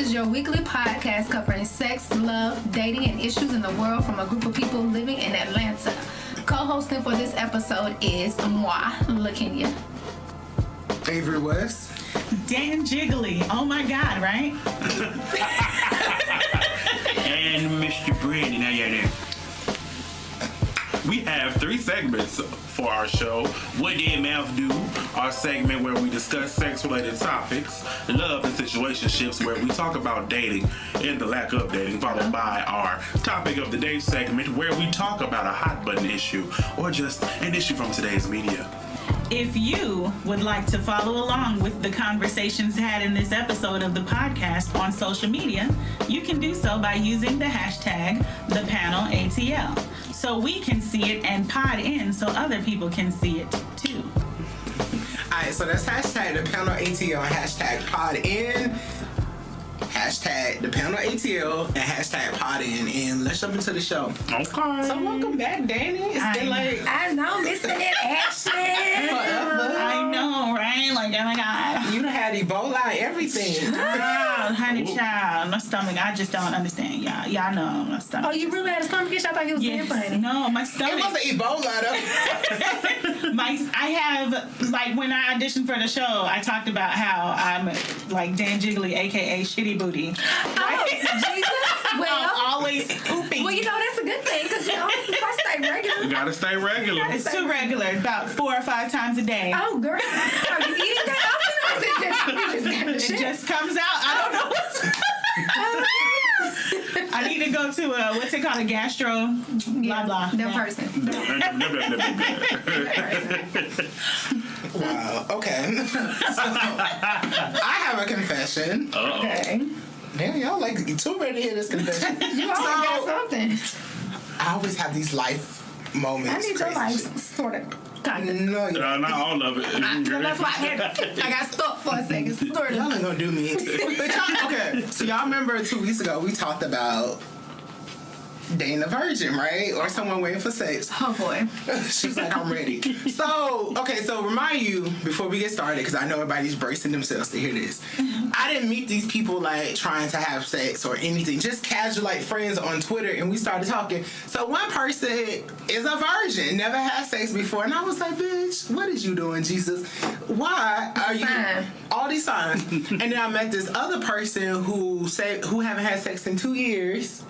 is your weekly podcast covering sex, love, dating, and issues in the world from a group of people living in Atlanta. Co-hosting for this episode is moi, LaKenya. Avery West. Danjiggly. Oh my God, right? And Mr. Brandon. Now you're there. We have 3 segments for our show. What Did Mouth Do? Our segment where we discuss sex-related topics. Love and Situationships, where we talk about dating and the lack of dating. Followed by our Topic of the Day segment, where we talk about a hot button issue or just an issue from today's media. If you would like to follow along with the conversations had in this episode of the podcast on social media, you can do so by using the hashtag #ThePanelATL. So we can see it and pod in so other people can see it too. Alright, so that's hashtag #ThePanelATL and hashtag pod in, hashtag #ThePanelATL and hashtag pod in, and let's jump into the show. Okay. So welcome back, Danny. It's been like I know, missing in action. forever. I know, right? Like, oh my God. You done had Ebola and everything. Oh, honey child, my stomach, I just don't understand, y'all. Y'all know my stomach. Oh, you really had a stomach issue? I thought you was being funny. No, my It stomach. wasn't Ebola though. I have, like, when I auditioned for the show, I talked about how I'm like Danjiggly, aka Shitty Booty. Oh, Jesus. Well, I'm always pooping. well, you know, that's a good thing, because, you know, if I stay You regular. gotta stay regular. It's too regular, about 4 or 5 times a day. Oh, girl. Are you eating that often, or is it just, you just got the It shit? just comes out. I don't know what's... I need to go to what's it called, a gastro, blah, blah. That person. Wow. Okay. So, I have a confession. Okay. Damn, y'all like too ready to hear this confession. You always got something. I always have these life moments. I need your crazy life, shit. sort of. Kind of. No, Not all of it. That's why I got stuck for a second. Sort y'all of. ain't gonna do me. But y'all, okay, so y'all remember 2 weeks ago we talked about dating a virgin, right? Or someone waiting for sex. Oh, boy. She's like, I'm ready. So, okay, so remind you, before we get started, because I know everybody's bracing themselves to hear this. I didn't meet these people, like, trying to have sex or anything. Just casual, like, friends on Twitter, and we started talking. So one person is a virgin, never had sex before, and I was like, bitch, what is you doing, Jesus? Why are you... All these signs. And then I met this other person who haven't had sex in 2 years.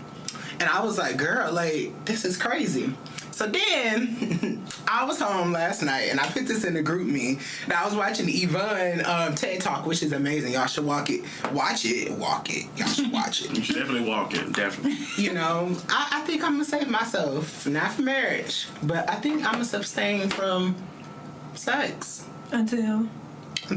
And I was like, girl, like, this is crazy. So then, I was home last night, and I put this in the group me. And I was watching the Yvonne TED Talk, which is amazing. Y'all should watch it. Y'all should watch it. You should definitely walk it, definitely. You know, I think I'm going to save myself. Not for marriage, but I think I'm going to abstain from sex Until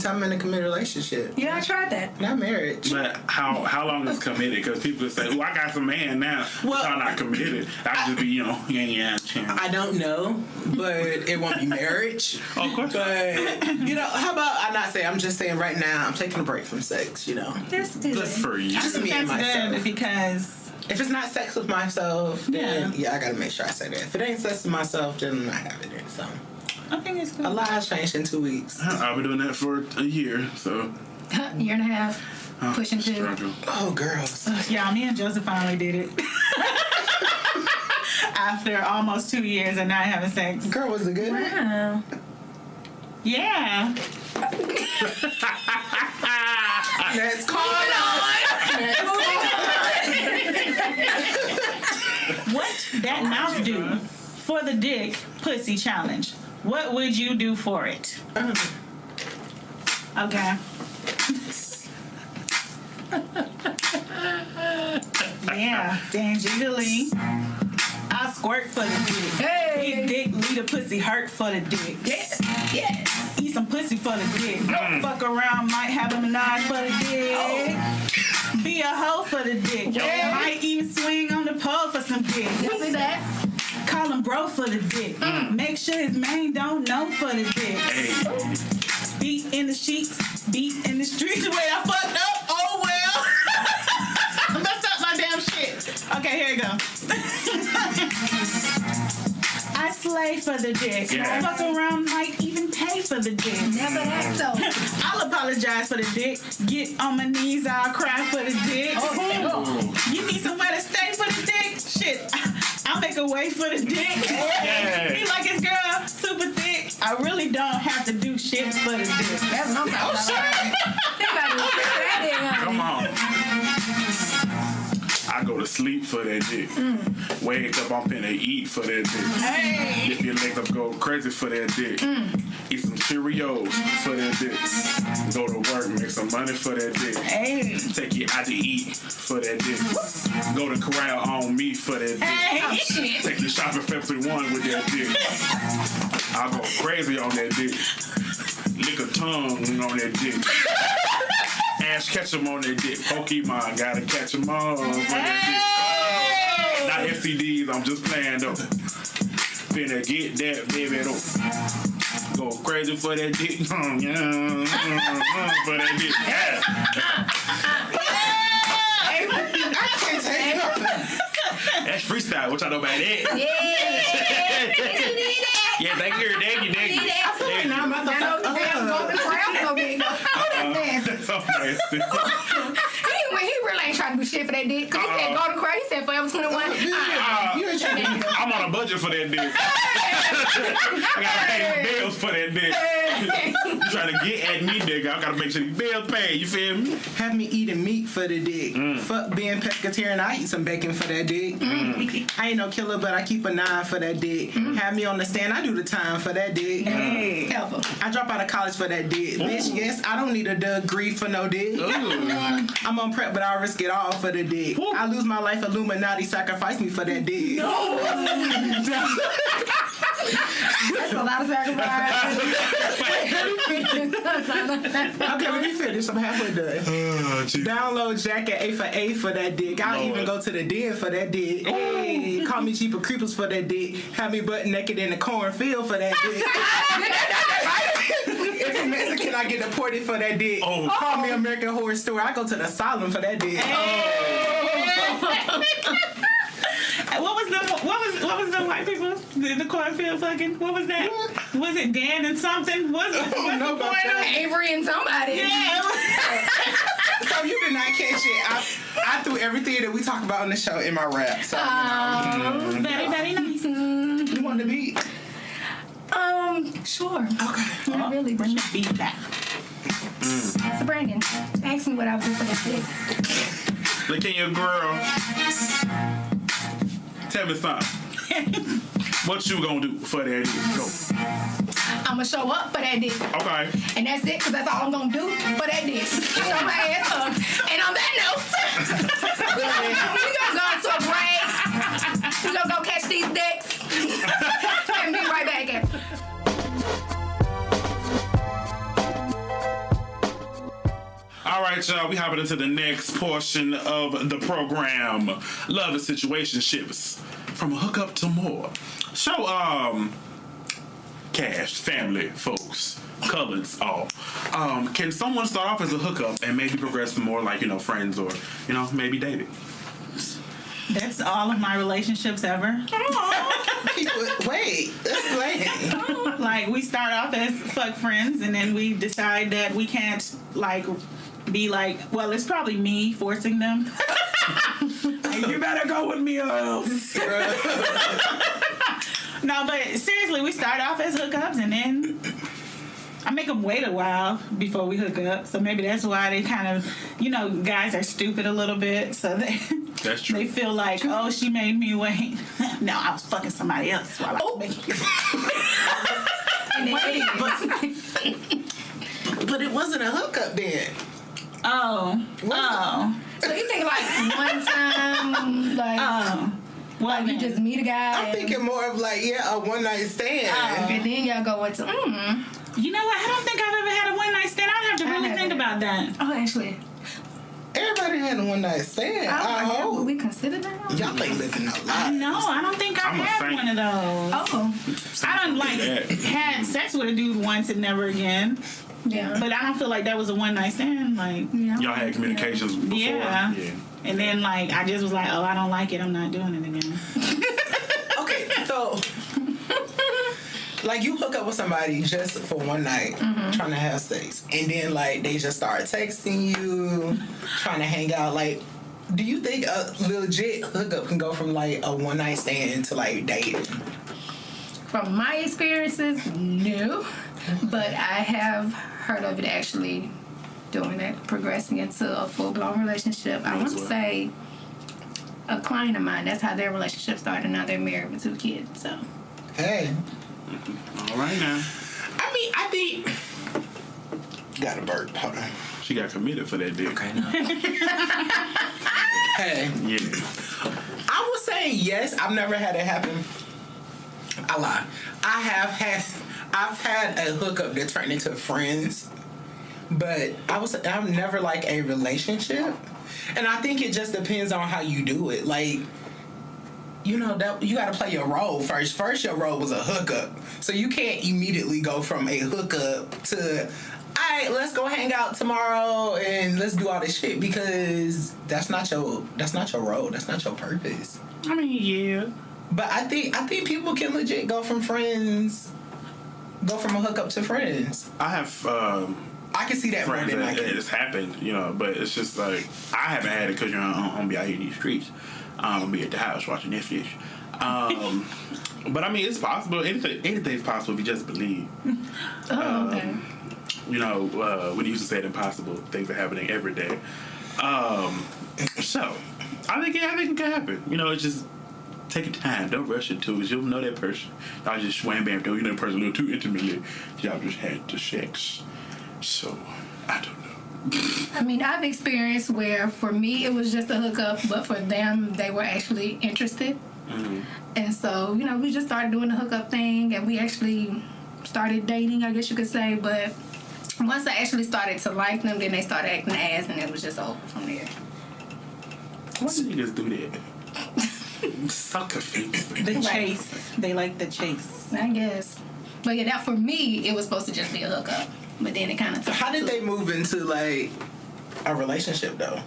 I'm in a committed relationship. Yeah, I tried that. Not marriage. But how long is committed? Because people say, "Oh, I got some man now." Well, y'all not committed. I just be, yeah. I don't know, but it won't be marriage. Oh, of course. But, you know, how about I'm just saying right now, I'm taking a break from sex, you know. That's good. Good for you. Just me and That's myself. good because... If it's not sex with myself, then yeah, I gotta make sure I say that. If it ain't sex with myself, then I'm not having it. So I think it's good. a lot has changed in 2 weeks. I've been doing that for a year, so. Year and a half. Pushing 2. Struggle. Oh, girls. Yeah, me and Joseph finally did it. After almost 2 years of not having sex. Girl, was it good? Wow. Yeah. Let's call it on. What Dat Mouth Do for the dick pussy challenge? What would you do for it? Okay. Yeah, Danjiggly. I squirt for the dick. Hey. Big dick, leave the pussy hurt for the dick. Yes. Eat some pussy for the dick. Fuck around, might have a menage for the dick. Be a hoe for the dick. Might even swing on the pole for some dick. See that? Call him bro for the dick. Make sure his main don't know for the dick. Hey. Beat in the sheets, beat in the streets. Wait, I fucked up. Oh well. I messed up my damn shit. Okay, here we go. I slay for the dick. Yeah. Fuck around, might even pay for the dick. Never that so. I'll apologize for the dick. Get on my knees, I'll cry for the dick. You need somewhere to stay for the dick? Shit, I'll make a way for the dick. He like his girl, super thick. I really don't have to do shit for the dick. That's what I'm talking about. Come on. I go to sleep for that dick. Wake up, I'm finna eat for that dick. Hey. Lift your legs up, go crazy for that dick. Eat some Cheerios for that dick. Go to work, make some money for that dick. Hey. Take you out to eat for that dick. Go to corral on me for that dick. Hey. Take you shopping Pepsi One with that dick. I go crazy on that dick. Lick a tongue on that dick. Ash Ketchum on that dick. Pokemon, gotta catch them all for that dick. Not STDs, I'm just playing though. Finna get that baby though. Go crazy for that dick. For that dick. I can't take nothing. That's freestyle. What y'all know about that? Yeah, thank you. Now I'm about to That's so nasty. He really ain't trying to do shit for that dick. Cause he said go to crack. He said Forever 21. You ain't trying to I'm on a budget for that dick. I gotta pay these bills for that dick. You trying to get at me, nigga. I gotta make sure these bills paid. You feel me? have me eating meat for the dick. Fuck being pescatarian, I eat some bacon for that dick. I ain't no killer, but I keep a 9 for that dick. Have me on the stand, I do the time for that dick. Ever. I drop out of college for that dick. Bitch, yes, I don't need a degree for no dick. I'm on prep, but I risk it all for the dick. I lose my life, Illuminati sacrifice me for that dick. That's a lot of sacrifice. Okay, let me finish. I'm halfway done. Download Jack at A for A for that dick. I'll even go to the den for that dick. Hey, call me Jeepers Creepers for that dick. Have me butt naked in the cornfield for that dick. If you're Mexican, I get deported for that dick. Call me American Horror Story. I go to the asylum for that dick. What was the white people? The cornfield fucking? What was that? Was it Dan and something? What's the point of? Avery and somebody. Yeah. So you did not catch it. I threw everything that we talk about on the show in my rap. So Very, very nice. you want the beat? Sure. Okay. Not really. Bring the beat back. So Brandon, ask me what I was doing for that dick. LaKenya girl, tell me something. What you gonna do for that dick? Go. I'ma show up for that dick. Okay. And that's it, because that's all I'm gonna do for that dick. Show my ass up. And on that note, we gonna go to a break. We gonna go catch these dicks. And be right back at All right, y'all. We hopping into the next portion of the program. Love and Situationships. From a hookup to more. So, cash, family, folks, colors, all. Can someone start off as a hookup and maybe progress to more like, friends or, maybe dating? That's all of my relationships ever. Wait, explain. Like, we start off as fuck friends, and then we decide that we can't, be well, it's probably me forcing them. You better go with me or else. No, but seriously, we start off as hookups, and then I make them wait a while before we hook up. So maybe that's why they kind of, guys are stupid a little bit. So That's true. they feel like, oh, she made me wait. No, I was fucking somebody else while I was making But it wasn't a hookup then. Oh. So you think one time, Well, you just meet a guy. I'm thinking more of a one night stand. And then y'all go into, You know what? I don't think I've ever had a one night stand. I'd have to really think about that. Oh, actually. Everybody had a one night stand. I Would hope. we consider that? Y'all ain't living no life. No, I don't think I've had one of those. Oh. I done had sex with a dude once and never again. Yeah. But I don't feel like that was a one night stand. Y'all had communications before. Yeah. And then I just was like, oh, I don't like it. I'm not doing it again. Okay, so like you hook up with somebody just for one night, trying to have sex, and then like they just start texting you, trying to hang out. Like, do you think a legit hookup can go from like a one night stand to like dating? From my experiences, no. But I have heard of it actually doing it, progressing into a full-blown relationship. I want to say a client of mine, that's how their relationship started. Now they're married with 2 kids, so. Hey. All right now. I mean, I think... Got a burp. Hold on. She got committed for that dick. Okay, no. Hey. Yeah. I would say yes. I've never had it happen. I lie. I've had a hookup that turned into friends, but I'm never like a relationship. And I think it just depends on how you do it. Like, you know, that you got to play your role first. First, your role was a hookup, so you can't immediately go from a hookup to, all right, let's go hang out tomorrow and let's do all this shit, because that's not your role. That's not your purpose. I mean, yeah. But I think people can legit go from a hookup to friends. I have I can see that more friends than I that can. it's happened, you know, but it's just like, I haven't had it because I'm gonna be out here in these streets. I'm gonna be at the house watching Netflix. But I mean, it's possible. Anything's possible if you just believe. Okay. You know, when you used to say it impossible, things are happening every day. So I think it can happen. You know, it's just take your time. Don't rush into it, because you'll know that person. Y'all just swam bam, you know that person a little too intimately. Y'all just had the sex. So, I don't know. I mean, I've experienced where for me it was just a hookup, but for them they were actually interested. And so, you know, we just started doing the hookup thing, and we actually started dating, I guess you could say. But once I actually started to like them, then they started acting ass, and it was just over from there. Why did you just do that? So confused. The chase. They like the chase. I guess. But yeah, that for me, it was supposed to just be a hookup. But then it kind of... How did they move into, like, a relationship, though?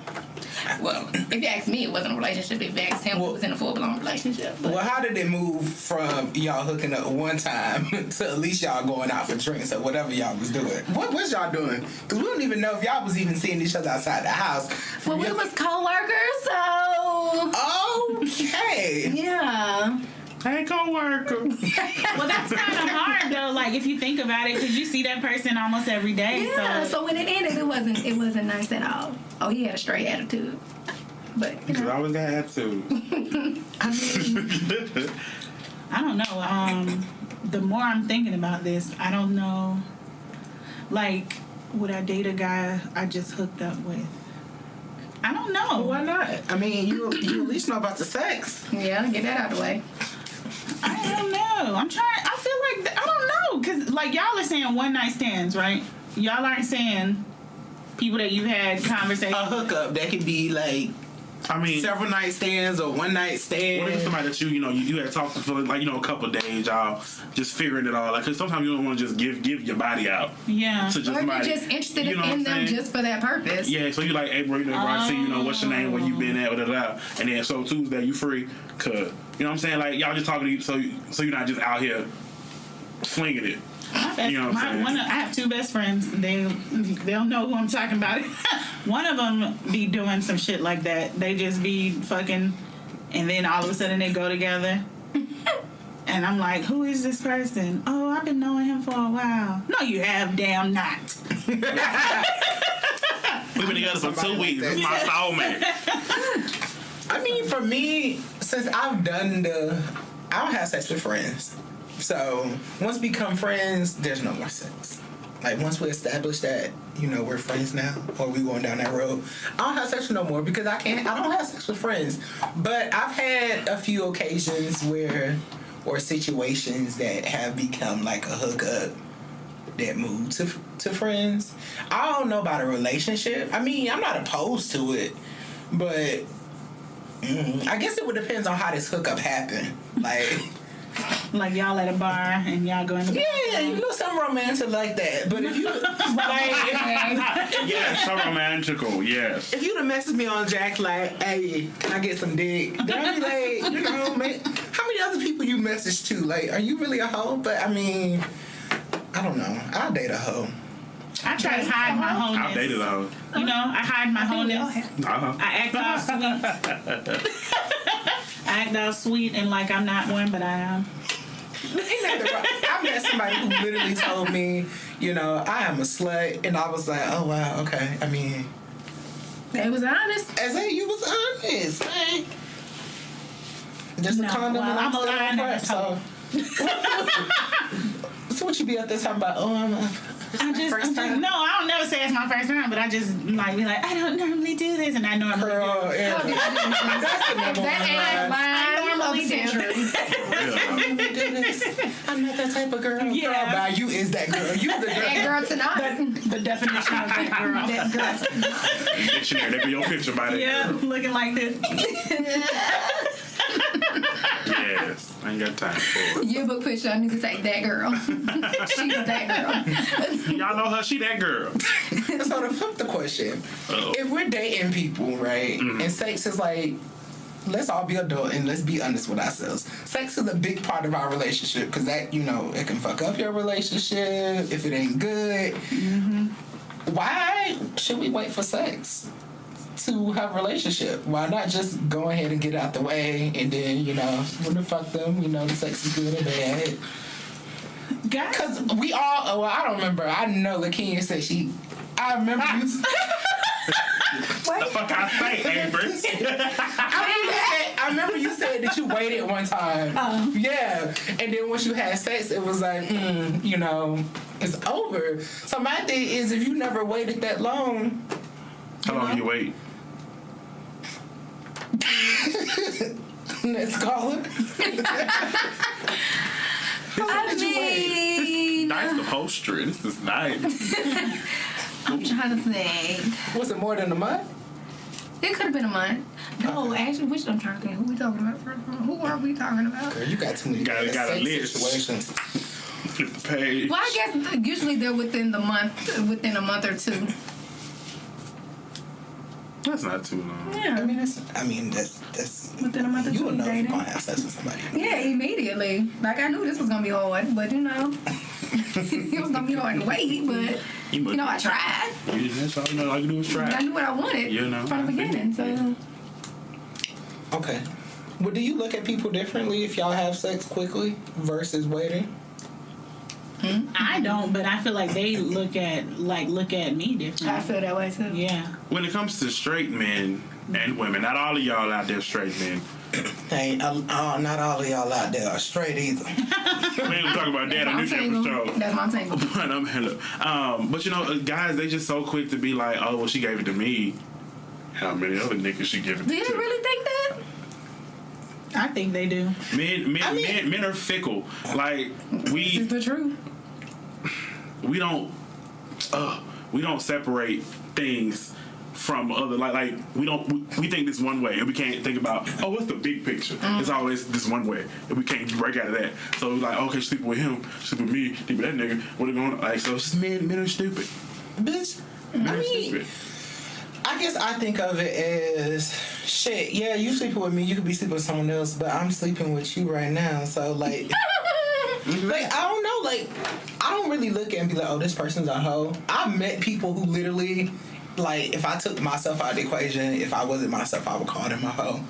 Well, if you ask me, it wasn't a relationship. If you asked him, it was in a full-blown relationship. But. Well, how did it move from y'all hooking up one time to at least y'all going out for drinks or whatever y'all was doing? What was y'all doing? Because we don't even know if y'all was even seeing each other outside the house. Well, we was co-workers, so... Okay. Yeah. Hey, co-worker. Well, that's kind of hard though. Like if you think about it, because you see that person almost every day. Yeah. So when it ended, it wasn't nice at all. Oh, he had a straight attitude. But you Because know. I always got attitude. I don't know. The more I'm thinking about this, I don't know. Like, would I date a guy I just hooked up with? I don't know. Well, why not? I mean, you at least know about the sex. Yeah, get that out of the way. I don't know. I'm trying. I feel like I don't know, because like y'all are saying one night stands, right? Y'all aren't saying people that you've had conversations. A hookup that could be like, I mean, several night stands or one night stand. what if it's somebody that you had talked to for like, you know, a couple of days, y'all just figuring it all out? Because sometimes you don't want to just give your body out. Yeah. To just Or if somebody, you're just interested you know what in I'm them saying? just for that purpose. Yeah, so you like, hey, bro, you know, bro, I see, you know, what's your name, where you been at, da. And then so Tuesday you free, cause you know what I'm saying? Like y'all just talking to you, so you're not just out here slinging it. You know what I'm saying? I have 2 best friends. They'll know who I'm talking about. One of them be doing some shit like that. They just be fucking, and then all of a sudden they go together. And I'm like, who is this person? Oh, I've been knowing him for a while. No, you have damn not. We've been together for 2 weeks. This is my soulmate. I mean, for me, since I don't have sex with friends. So once we become friends, there's no more sex. Like once we establish that, you know, we're friends now, or we going down that road, I don't have sex with no more because I don't have sex with friends. But I've had a few occasions or situations that have become like a hookup that moved to friends. I don't know about a relationship. I mean, I'm not opposed to it, but I guess it would depend on how this hookup happened. Like y'all at a bar and y'all going to Yeah, you know, something romantic like that. But if you Yeah, so romantical, yes. if you'd have messaged me on Jack like, hey, can I get some dick? Then I'd be like, you know, man, how many other people you message to? Like, are you really a hoe? But I mean, I don't know. I'll date a hoe. I try to hide my wholeness. I've dated a hoe. You know, I hide my wholeness. I act all sweet. I act all sweet and like I'm not one, but I am. I met somebody who literally told me, you know, I am a slut, and I was like, oh wow, okay. I mean, They was honest. as in you was honest, man. Just a condom. Well, I'm a still lying on prep, asshole. So what you be out there talking about? Oh, I'm a first time. No, I don't never say it's my first time, but I just like be like, I don't normally do this, and I normally Girl, do. yeah. That's the number one That line. ain't mine. I'm not that type of girl. Yeah. Girl, by you is that girl. You the girl. That girl tonight. The definition of that girl. That girl tonight. Dictionary, they be your picture by that Yeah, girl. looking like this. Yes, I ain't got time for it. Yearbook picture, I need to say that girl. She's that girl. Y'all know her, she that girl. So to flip the question, if we're dating people, right, and sex is like, let's all be adult and let's be honest with ourselves. Sex is a big part of our relationship because that, you know, it can fuck up your relationship if it ain't good. Why should we wait for sex to have a relationship? Why not just go ahead and get out the way and then, you know, when to fuck them, you know, the sex is good or bad. Because we all, well, I don't remember. I know LaKenya said I remember you. What the fuck I say, Avery? I remember you said that you waited one time. Yeah. And then once you had sex, it was like, you know, it's over. So my thing is, if you never waited that long. How long you wait? Next caller. I mean, Nice upholstery. This is nice. I'm trying to think. Was it more than a month? It could have been a month. No, actually, I'm trying to think. Who we talking about? Who are we talking about? Girl, you got too many Got a sex list. situations. Flip the page. Well, I guess usually they're within a month or two. That's not too long. Yeah. I mean that's Within a month or two. you will know if dating. you're gonna have sex with somebody. Yeah, immediately. Like, I knew this was gonna be hard, but you know, it was gonna be hard to wait. But you know, I tried. That's all you know. All you do is try. I knew what I wanted You know, from the beginning. So Okay. Well, do you look at people differently if y'all have sex quickly versus waiting? I don't, but I feel like they look at me differently. I feel that way too. Yeah. When it comes to straight men and women, not all of y'all out there straight men. Hey, not all of y'all out there are straight either. We ain't gonna talk about that on I'm this single. episode. That's my single. But you know, guys, they just so quick to be like, oh, well, she gave it to me. How many other niggas she give it Do you to? really think that? I think they do. Men are fickle. Like This is the truth. we don't separate things from other like we think this one way and we can't think about what's the big picture. It's always this one way and we can't break out of that. So we're like, okay, sleep with him, sleep with me, sleep with that nigga. What are going on? Like, so it's just men are stupid. Bitch, Men I are mean, stupid. I guess I think of it as shit. Yeah, you sleeping with me, you could be sleeping with someone else, but I'm sleeping with you right now. So like, like I don't know. Like, I don't really look at and be like, oh, this person's a hoe. I've met people who literally, like, if I took myself out of the equation, if I wasn't myself, I would call them a hoe.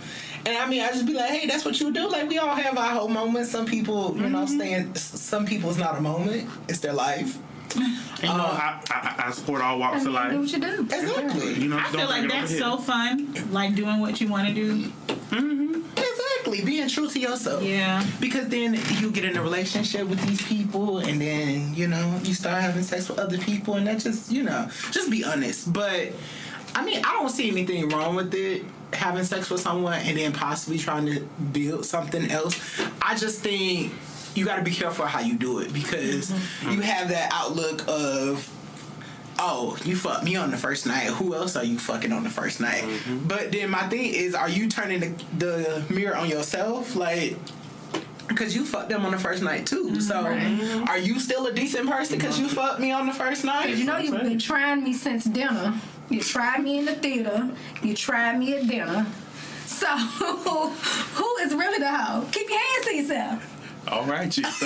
And I mean, I just be like, hey, that's what you do. Like, we all have our hoe moments. Some people, you know, some people it's not a moment, it's their life. You know, I support all walks of life. Do what you do. Exactly. You know, I feel like that's so fun, like doing what you want to do. Exactly. Being true to yourself. Yeah. Because then you get in a relationship with these people and then, you know, you start having sex with other people and that just, you know, just be honest. But, I mean, I don't see anything wrong with it, having sex with someone and then possibly trying to build something else. I just think you got to be careful how you do it because you have that outlook of, oh, you fucked me on the first night. Who else are you fucking on the first night? But then my thing is, are you turning the mirror on yourself? Like, because you fucked them on the first night too. So, are you still a decent person because you fucked me on the first night? You know, you've been trying me since dinner. You tried me in the theater. You tried me at dinner. So, who is really the hoe? Keep your hands to yourself. All right, Jesus.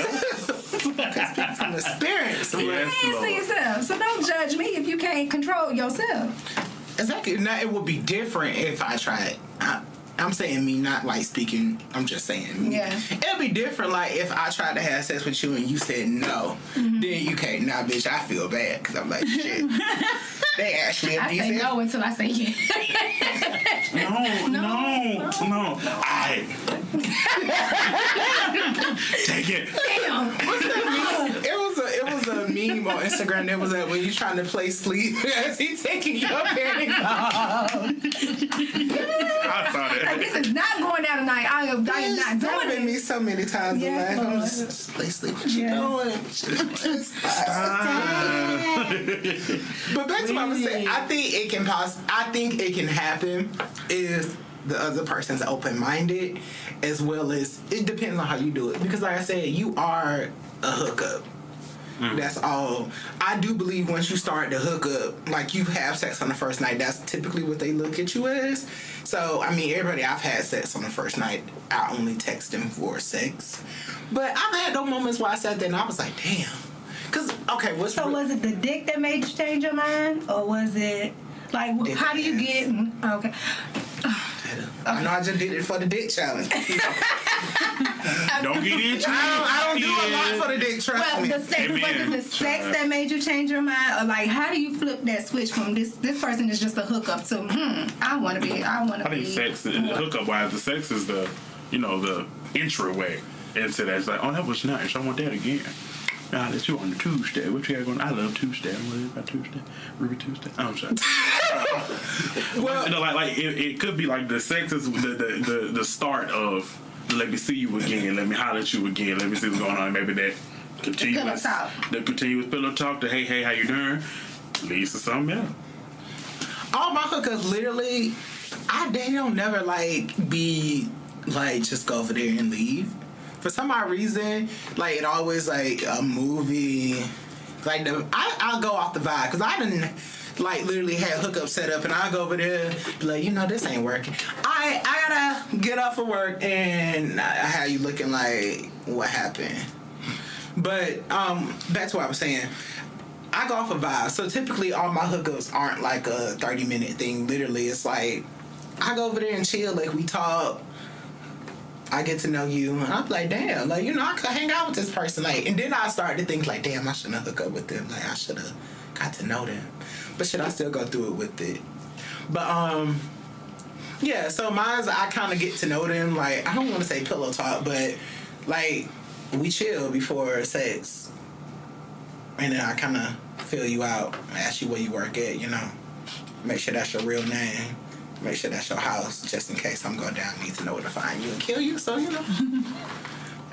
From experience. Yes, Hands to Lord. yourself. So don't judge me if you can't control yourself. Exactly. Now, it would be different if I tried. I'm saying me, not like speaking. I'm just saying me. Yeah. It'd be different, like if I tried to have sex with you and you said no. Then you can't. Nah, bitch, I feel bad because I'm like, shit. They actually I say no until I say yes. No. Take it. Damn. What's that meme? It was a meme on Instagram that was that when you trying to play sleep as he taking your panties off. I saw that. Like, this is not going down tonight. I am not That doing happened to me this. so many times in Yes, life. I'm Lord. just play sleep. What you Yeah. doing? But back to what I was saying, I think it can happen if the other person's open-minded, as well as it depends on how you do it. Because like I said, you are a hookup. That's all. I do believe once you start the hookup, like you have sex on the first night, that's typically what they look at you as. So, I mean, everybody I've had sex on the first night, I only text them for sex. But I've had those moments where I sat there and I was like, damn. Because, okay, So was it the dick that made you change your mind? Or was it, like, how do you get it? Okay. I know I just did it for the dick challenge. Don't get into it. I don't do a lot for the dick, trust Well, me. the sex, was Amen. it the sex that made you change your mind? Or, like, how do you flip that switch from this person is just a hookup to, I want to be. I think sex, hookup-wise, the sex is the entryway into that. It's like, oh, that was nice. I want that again. Nah, that's you on the Tuesday. What you got going? I love Tuesday. What is about Tuesday? Ruby Tuesday. Oh, I'm sorry. Well, like it could be like the sex is the start of let me see you again. Let me holler at you again. Let me see what's going on. Maybe that continuous pillow talk. The hey, how you doing? Leads to something else. all my hookups literally, they don't never like be like just go over there and leave. For some odd reason, like it always like a movie. Like I'll go off the vibe because I didn't like literally had hookup set up and I go over there be like, this ain't working. I gotta get off of work and I have you looking like what happened. But back to what I was saying. I go off a vibe. So typically all my hookups aren't like a 30-minute thing. Literally, it's like I go over there and chill, like we talk. I get to know you, and I'm like, damn, like, I could hang out with this person, like, and then I start to think, like, damn, I shouldn't hook up with them, like, I should have got to know them, but should I still go through it with it? But, yeah, so mine's, I kind of get to know them, like, I don't want to say pillow talk, but, like, we chill before sex, and then I kind of fill you out, ask you where you work at, make sure that's your real name. Make sure that's your house, just in case I'm going down. Need to know where to find you and kill you, so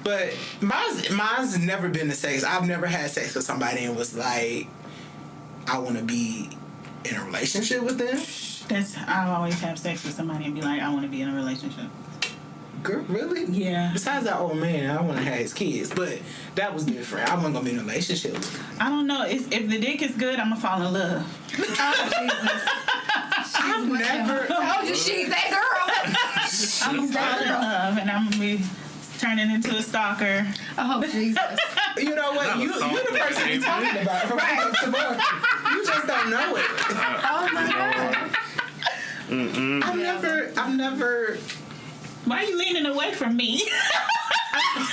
But mine's never been the sex. I've never had sex with somebody and was like, I want to be in a relationship with them. I always have sex with somebody and be like, I want to be in a relationship. Girl, really? Yeah. Besides that old man, I want to have his kids, but that was different. I wasn't gonna be in a relationship with him. I don't know. If the dick is good, I'm gonna fall in love. Oh, Jesus. I've never. Told you she's that girl. I'm gonna fall in love, and I'm gonna be turning into a stalker. Oh, Jesus. You know what? You the person you're talking about. Right. You just don't know it. Oh, my God. I've never. Why are you leaning away from me? He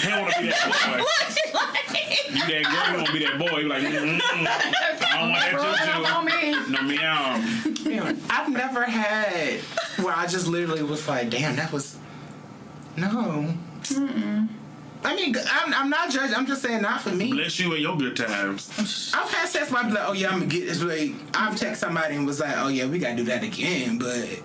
don't want to be that boy. You that girl, you want to be that boy. You like, I don't want that juju. No meow. I've never had where I just literally was like, damn, that was no. I mean, I'm not judging. I'm just saying not for me. Bless you in your good times. I've had sex where I'd be like, oh yeah, I'm gonna get this. Like, I've texted somebody and was like, oh yeah, we gotta do that again, but.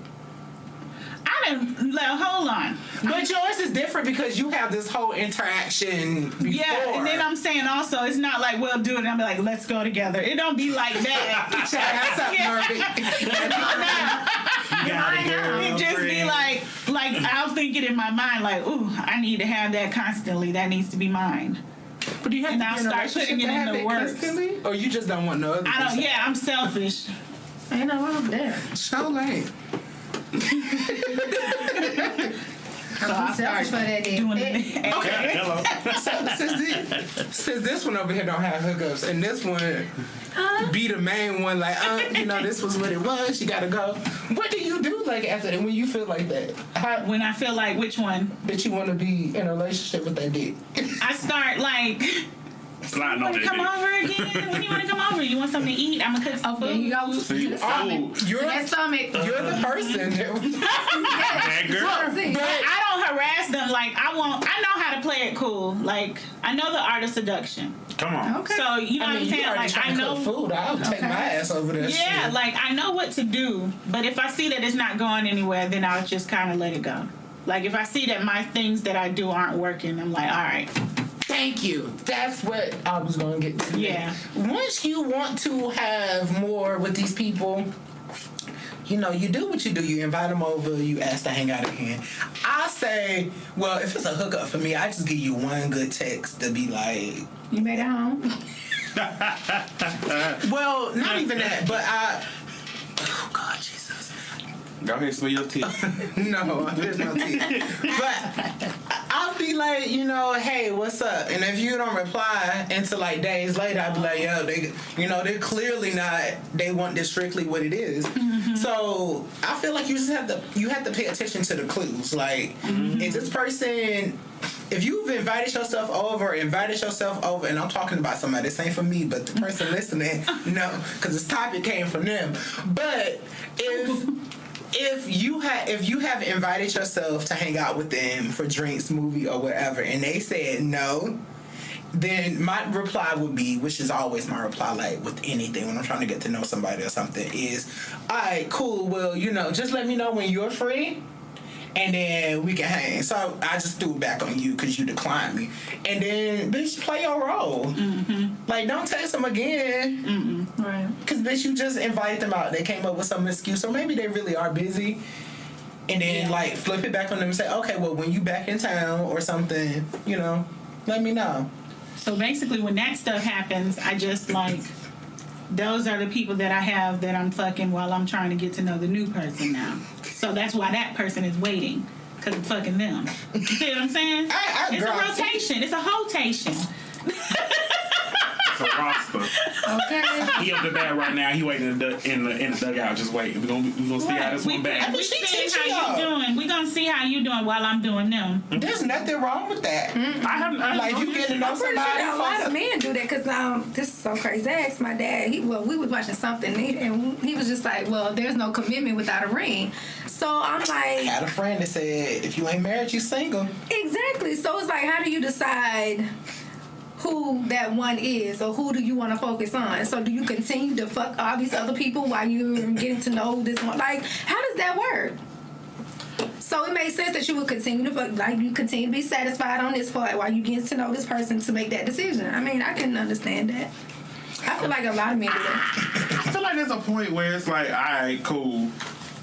Hold on. But yours is different because you have this whole interaction before. Yeah, and then I'm saying also, it's not like we'll do it and I'm like, let's go together. It don't be like that. It just be like I'll think it in my mind, like, ooh, I need to have that constantly. That needs to be mine. But do you have and to I'll start putting it in the works. Constantly? Or you just don't want no other? Yeah, I'm selfish. Ain't no wrong with that. So lame. So I started doing it. Okay. Hello. So, since this one over here don't have hookups, and this one be the main one, like, this was what it was. You gotta go. What do you do like after that when you feel like that? When I feel like which one? That you want to be in a relationship with that dick. I start like. Sliding on You want to come over again? When you want to come over? You want something to eat? I'm gonna cook some food. There you go. See? You're That stomach. You're the person That girl. But I don't harass them. Like I know how to play it cool. Like I know the art of seduction. Come on. Okay. So you know what I'm you saying? already Like trying I to know cook food. I'll take my ass over there. Yeah, shit. like I know what to do. But if I see that it's not going anywhere, then I'll just kind of let it go. Like if I see that my things that I do aren't working, I'm like, all right. Thank you. That's what I was going to get to. Yeah. Once you want to have more with these people, you do what you do. You invite them over. You ask to hang out again. I say, well, if it's a hookup for me, I just give you one good text to be like, You made it home. well, not even that, but oh God, Jesus. Go ahead, spill your tea. No, there's no tea. But I'll be like, hey, what's up? And if you don't reply until like days later, I'll be like, yo, they're clearly not. They want this strictly what it is. Mm-hmm. So I feel like you have to pay attention to the clues. Like, is this person? If you've invited yourself over, and I'm talking about somebody, this ain't for me, but the person listening, no, because this topic came from them. But if you have invited yourself to hang out with them for drinks, movie, or whatever, and they said no, then my reply would be, which is always my reply, like with anything when I'm trying to get to know somebody or something, is, all right, cool, well, just let me know when you're free, and then we can hang. So I just threw it back on you because you declined me. And then, bitch, play your role. Mm-hmm. Like, don't text them again. Mm-mm. Right. Because, bitch, you just invited them out. They came up with some excuse. Or maybe they really are busy. And then, flip it back on them and say, okay, well, when you back in town or something, let me know. So basically, when that stuff happens, I just, those are the people that I have that I'm fucking while I'm trying to get to know the new person now. So that's why that person is waiting, because I'm fucking them. You see what I'm saying? It's a rotation. It's a hotation. It's a roster. Okay. He up the bed right now. He waiting in the dugout, just waiting. We're gonna see how this one back. We see how you doing. We're gonna see how you doing while I'm doing them. There's nothing wrong with that. I you getting to know I'm pretty somebody. sure a lot of men do that because this is so crazy. I asked my dad. We was watching something and he was just like, "Well, there's no commitment without a ring." So I'm like, I had a friend that said, "If you ain't married, you single." Exactly. So it's like, how do you decide who that one is, or who do you want to focus on? So do you continue to fuck all these other people while you're getting to know this one? Like, how does that work? So it makes sense that you would continue to fuck, you continue to be satisfied on this part while you get to know this person to make that decision. I mean, I can understand that. I feel like a lot of men do that. I feel like there's a point where it's like, all right, cool.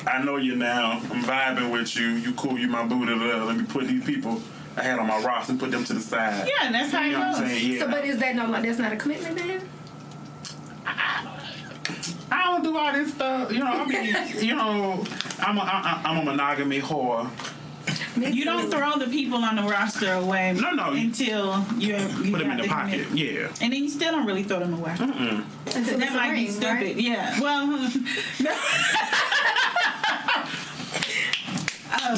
I know you now. I'm vibing with you. You cool. You my boo. Let me put these people I had on my roster and put them to the side. Yeah, and that's how it You know what I'm goes. saying? Yeah. So, but is that that's not a commitment then? I don't do all this stuff. I'm a monogamy whore. You don't throw the people on the roster away. No. Until you Put them in the pocket. Yeah. And then you still don't really throw them away. Until That it's a might be ring, stupid. right? Yeah. Well, no. Well,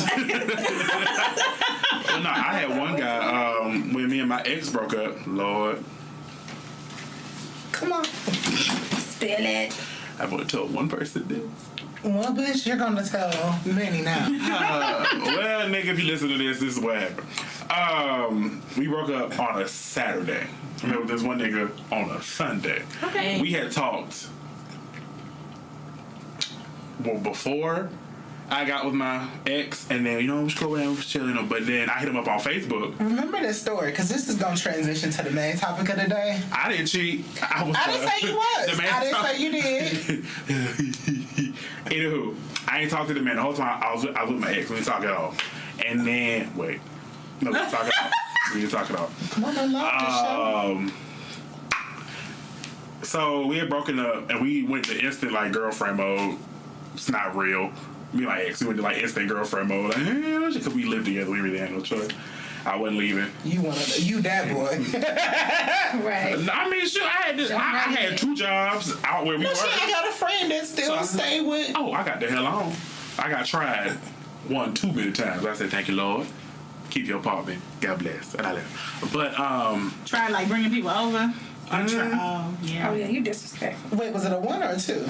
no, I had one guy when me and my ex broke up. Lord, Come on. Spill it. I've only told one person this. Well, bitch, you're gonna tell many now. Well, nigga, if you listen to this is what happened. We broke up on a Saturday. I met with this one nigga on a Sunday. Okay. We had talked. Well, before I got with my ex, and then, we was cool, we was chilling, but then I hit him up on Facebook. Remember this story, because this is gonna transition to the main topic of the day. I didn't cheat. I didn't say you was. I didn't say you did. Anywho, I ain't talked to the man the whole time. I was with my ex. We didn't talk at all. And then, wait. No, we didn't talk at all. We didn't talk at all. Come on, love the show. So we had broken up, and we went to instant, girlfriend mode. It's not real. Me and my ex, we went to like instant girlfriend mode. Like, because we lived together, we really had no choice. I wasn't leaving. You that boy. Right. I mean, sure, I had 2 jobs out where we were. I got a friend that still stay with. Oh, I got the hell on. I got tried 1 too many times. I said, thank you, Lord. Keep your apartment. God bless. And I left. But, Try like bringing people over. Yeah. Oh, yeah, you disrespectful. Wait, was it a 1 or a 2?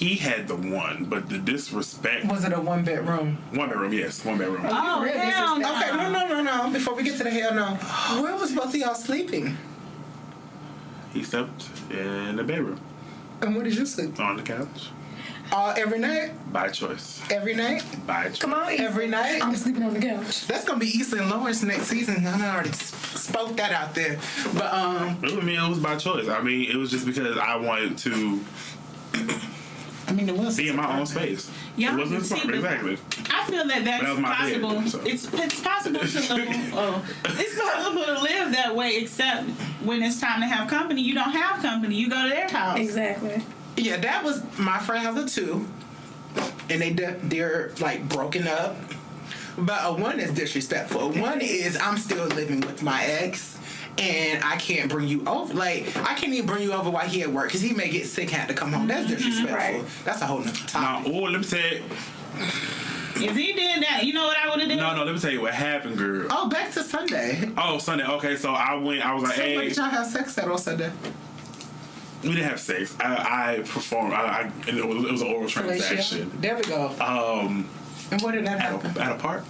he had the 1, but the disrespect. Was it a 1-bedroom? 1 bedroom, yes. 1 bedroom. Oh, hell no. Okay, no. Before we get to the hell no. Where was both of y'all sleeping? He slept in the bedroom. And where did you sleep? On the couch. Every night? By choice. Every night? By choice. Come on, every night? I'm sleeping on the couch. That's gonna be East and Lawrence next season. I already spoke that out there. But I mean, it was by choice. I mean, it was just because I wanted to it was be in my own space. Yeah, it wasn't see, exactly. I feel that that's That was my possible. bed, so. It's possible to it's possible to live that way, except when it's time to have company. You don't have company. You go to their house. Exactly. Yeah, that was my friend has a 2, and they're like broken up. But a 1 is disrespectful. A 1 is I'm still living with my ex, and I can't bring you over. Like I can't even bring you over while he at work because he may get sick and have to come home. That's disrespectful. Right. That's a whole nother topic. Now, let me tell you. If he did that, you know what I would have done? No, let me tell you what happened, girl. Oh, back to Sunday. Oh, Sunday. Okay, so I was like, So hey. when did y'all have sex at on Sunday? We didn't have sex. I performed. And it was an oral transaction. There we go. And where did that happen? At a park.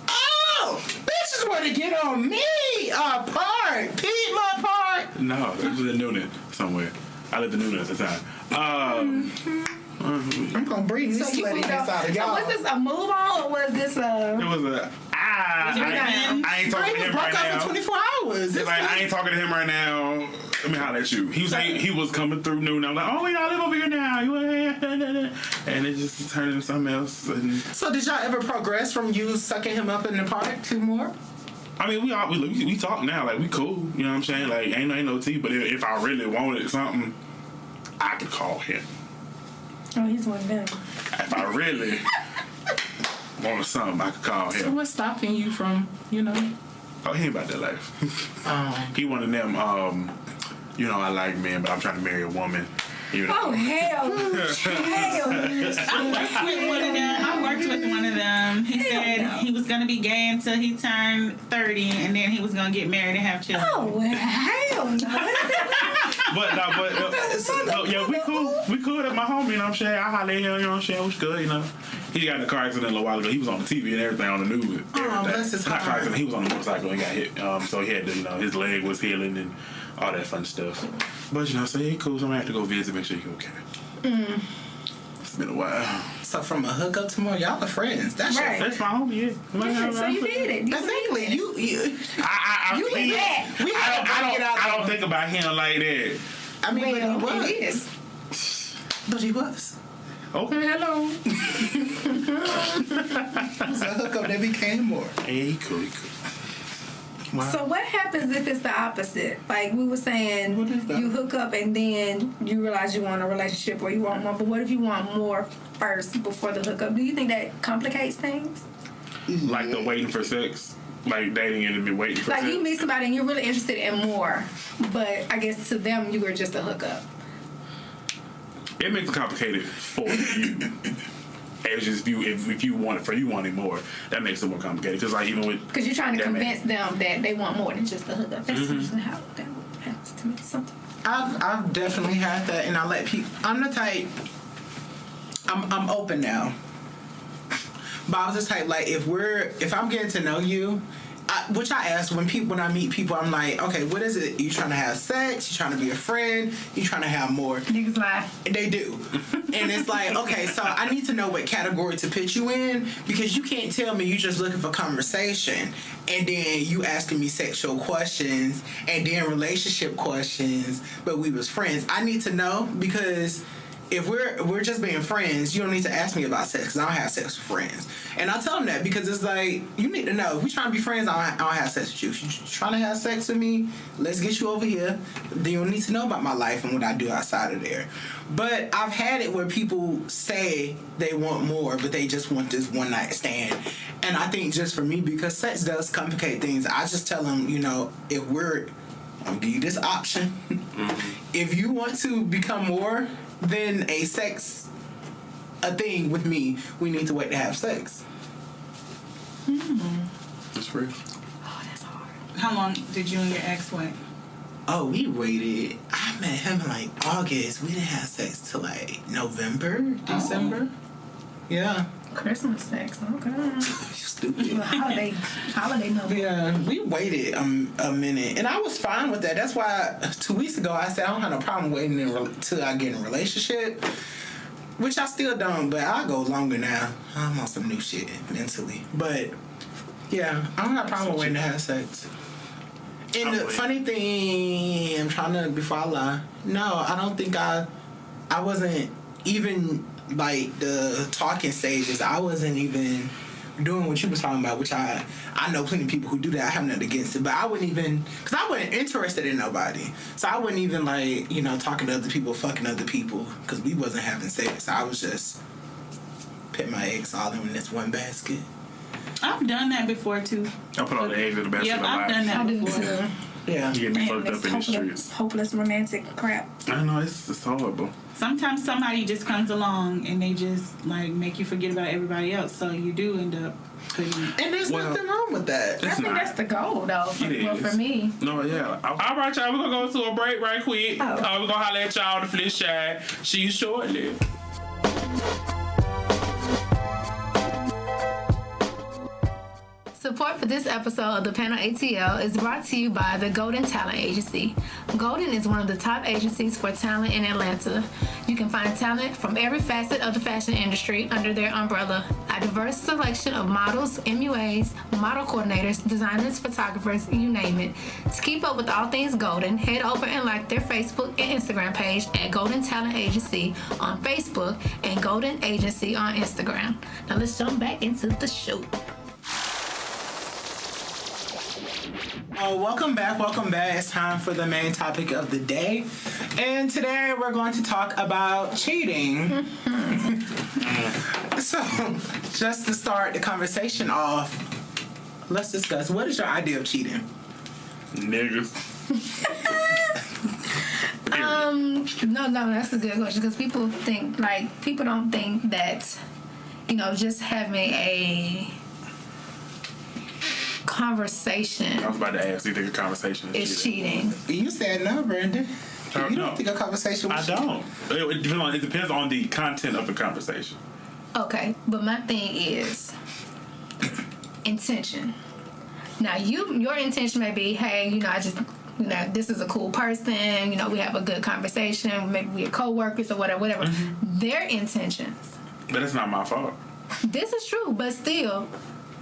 Oh, bitches want to get on me. A park. Piedmont Park. No, it was in Noonan somewhere. I lived in Noonan at the time. I'm gonna bring this slutty inside of y'all. So was this a move on or was this a... It was a. I ain't talking to him right now. For 24 hours. It's like I ain't talking to him right now. Let me holler at you. He was coming through Noonan. I'm like, oh, we all live over here now. And it just turned into something else. And so did y'all ever progress from you sucking him up in the park to more? I mean, we talk now. Like, we cool. You know what I'm saying? Like, ain't no tea. But if I really wanted something, I could call him. Oh, he's one of them. If I really wanted something, I could call him. So what's stopping you from, Oh, he ain't about that life. He one of them, I like men, but I'm trying to marry a woman. Oh, hell. I worked with one of them. He said he was going to be gay until he turned 30, and then he was going to get married and have children. Oh, hell no. Yeah, we cool. We cool at my home, you know what I'm saying? I holler at him, you know what I'm saying? What's good, He got in a car accident a little while ago. He was on the TV and everything on the news. Oh, bless his Not car heart. accident. He was on a motorcycle and got hit. So he had to, his leg was healing and all that fun stuff. But, so he cool. So I'm going to have to go visit, make sure he's okay. It's been a while. So from a hookup to more, y'all are friends. That's Right. That's my homie, yeah. So you did it. Exactly. You I don't think about him like that. I mean, Well, but he was. it is. But he was. Okay, hello. It was a hookup that became more. Hey, he cool. Wow. So what happens if it's the opposite? Like we were saying, What is that? you hook up and then you realize you want a relationship or you want more. But what if you want more first before the hookup? Do you think that complicates things? Like the waiting for sex. Like dating and be waiting for Like sex. you meet somebody and you're really interested in more, but I guess to them you were just a hookup. It makes it complicated for you. It's just if you want wanting more, that makes it more complicated. Because like even with Because you're trying to that convince them that they want more than just a hookup. That's usually how that happens to me. Something. I've definitely had that, and I let people. I'm the type. I'm open now. But I was the type like if I'm getting to know you, which I ask when I meet people, I'm like, okay, what is it? You trying to have sex? You trying to be a friend? You trying to have more? Niggas lie. They do. And it's like, okay, so I need to know what category to put you in because you can't tell me you just looking for conversation and then you asking me sexual questions and then relationship questions, but we was friends. I need to know because if we're just being friends, you don't need to ask me about sex because I don't have sex with friends. And I tell them that because it's like, you need to know, if we trying to be friends, I don't have sex with you. If you're trying to have sex with me, let's get you over here. Then you don't need to know about my life and what I do outside of there. But I've had it where people say they want more, but they just want this one night stand. And I think just for me, because sex does complicate things, I just tell them, you know, if I'm gonna give you this option. If you want to become more than a thing with me, we need to wait to have sex. That's real. Oh, that's hard. How long did you and your ex wait? Oh, we waited. I met him in like August. We didn't have sex till like November, December. Yeah. Christmas sex. Okay. You stupid. Holiday number. Yeah, we waited a minute, and I was fine with that. That's why 2 weeks ago I said I don't have no problem waiting until I get in a relationship, which I still don't, but I'll go longer now. I'm on some new shit mentally, but yeah, I don't have a problem waiting to have sex. And the funny thing, I'm trying to, before I lie, no, I don't think I wasn't even like the talking stages. I wasn't even doing what you was talking about, which I know plenty of people who do that. I have nothing against it, but I wouldn't even, because I wasn't interested in nobody. So I wouldn't even like, you know, talking to other people, fucking other people, because we wasn't having sex. I was just putting my eggs all in this one basket. I've done that before too. I put all the eggs in the basket. Yep, I've done that before. Yeah. You get me fucked up in the streets. Hopeless romantic crap. I know, it's horrible. Sometimes somebody just comes along and they just like make you forget about everybody else, so you do end up putting. And there's nothing wrong with that. I think that's the goal, though. For me. No, yeah. All right, y'all. We're going to go to a break right quick. We're going to holler at y'all on the flip side. See you shortly. Support for this episode of the Panel ATL is brought to you by the Golden Talent Agency. Golden is one of the top agencies for talent in Atlanta. You can find talent from every facet of the fashion industry under their umbrella. A diverse selection of models, MUAs, model coordinators, designers, photographers, you name it. To keep up with all things Golden, head over and like their Facebook and Instagram page at Golden Talent Agency on Facebook and Golden Agency on Instagram. Now let's jump back into the show. Welcome back. It's time for the main topic of the day. And today we're going to talk about cheating. So, just to start the conversation off, let's discuss, what is your idea of cheating? Niggas. No, that's a good question, because people don't think that, you know, just having a conversation. I was about to ask, do you think a conversation is cheating? You said no, Brandon. You don't think a conversation was cheating? I don't. It depends on the content of the conversation. Okay, but my thing is intention. Now, your intention may be, hey, you know, this is a cool person, you know, we have a good conversation, maybe we're co-workers or whatever. Mm-hmm. Their intentions. But it's not my fault. This is true, but still,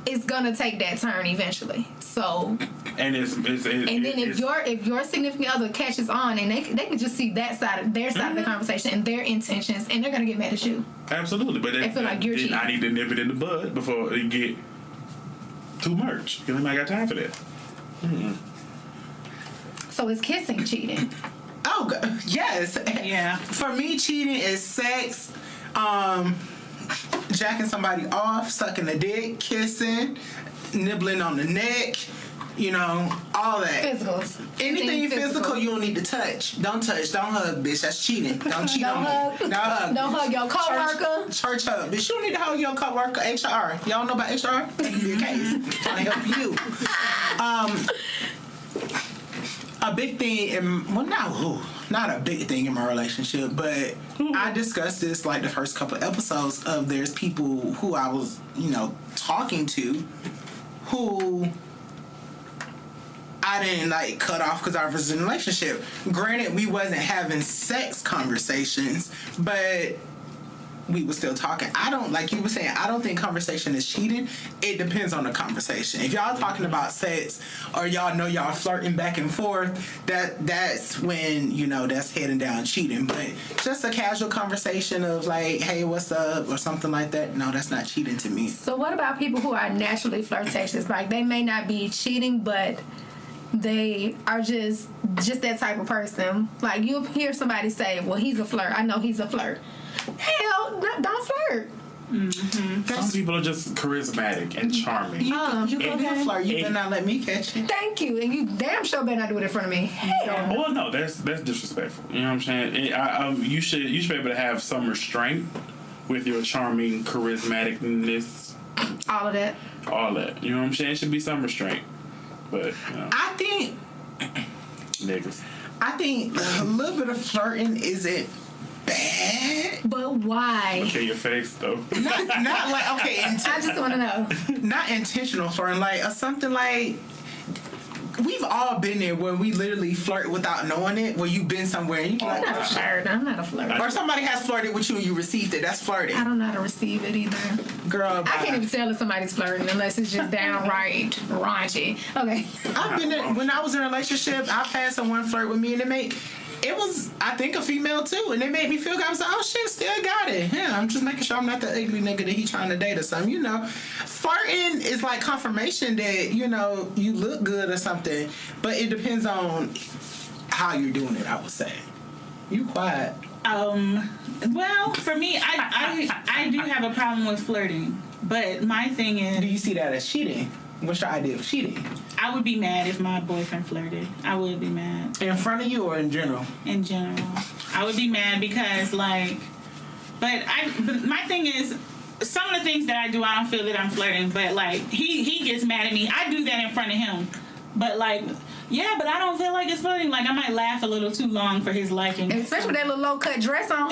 it's gonna take that turn eventually. So, and then if your significant other catches on and they can just see that side of their side of the conversation and their intentions, and they're gonna get mad at you. Absolutely, but they feel like you're cheating. I need to nip it in the bud before it get too much. You know, I got time for that. Mm-hmm. So is kissing cheating? Oh, yes. Yeah. For me, cheating is sex, jacking somebody off, sucking a dick, kissing, nibbling on the neck, you know, all that. Physicals. Anything physical you don't need to touch. Don't touch. Don't hug, bitch. That's cheating. Don't cheat on me. Don't hug. Don't hug your coworker. Church hug. Bitch, you don't need to hug your coworker. HR. Y'all know about HR? That can be a case. Trying to help you. A big thing not a big thing in my relationship, but I discussed this like the first couple of episodes of there's people who I was, you know, talking to who I didn't like cut off because I was in a relationship. Granted, we wasn't having sex conversations, but we were still talking. I don't, like you were saying, I don't think conversation is cheating. It depends on the conversation. If y'all talking about sex or y'all know y'all flirting back and forth, that's when, you know, that's heading down cheating. But just a casual conversation of like, hey, what's up, or something like that, no, that's not cheating to me. So what about people who are naturally flirtatious? Like, they may not be cheating, but they are just that type of person. Like, you'll hear somebody say, well, he's a flirt. I know he's a flirt. Hell, don't flirt. Mm-hmm. Some people are just charismatic and charming. You can be a flirt. You better not let me catch it. Thank you. And you damn sure better not do it in front of me. Hell. Well, no, that's disrespectful. You know what I'm saying? You should be able to have some restraint with your charming charismaticness. All of that. All that. You know what I'm saying? It should be some restraint. But, you know. I think Niggas. a little bit of flirting isn't bad. But why? Okay, your face, though. Not like, okay, I just want to know. not intentional flirting, like something like, we've all been there where we literally flirt without knowing it, where you've been somewhere and you're like, I'm not a flirt. I'm not a flirt. or somebody has flirted with you and you received it. That's flirting. I don't know how to receive it either. Girl, I can't even tell if somebody's flirting unless it's just downright raunchy. Okay. I've been there, when I was in a relationship, I've had someone flirt with me and it was, I think, a female too, and it made me feel good. I was like, oh shit, still got it. Yeah, I'm just making sure I'm not the ugly nigga that he trying to date or something, you know. Flirting is like confirmation that, you know, you look good or something, but it depends on how you're doing it, I would say. You quiet. Well, for me, I do have a problem with flirting, but my thing Do is, you see that as cheating? What's your idea of cheating? I would be mad if my boyfriend flirted. I would be mad. In front of you or in general? In general, I would be mad because, like, but my thing is, some of the things that I do, I don't feel that I'm flirting, but like he gets mad at me. I do that in front of him, but like, yeah, but I don't feel like it's flirting. Like, I might laugh a little too long for his liking. And especially with that little low cut dress on.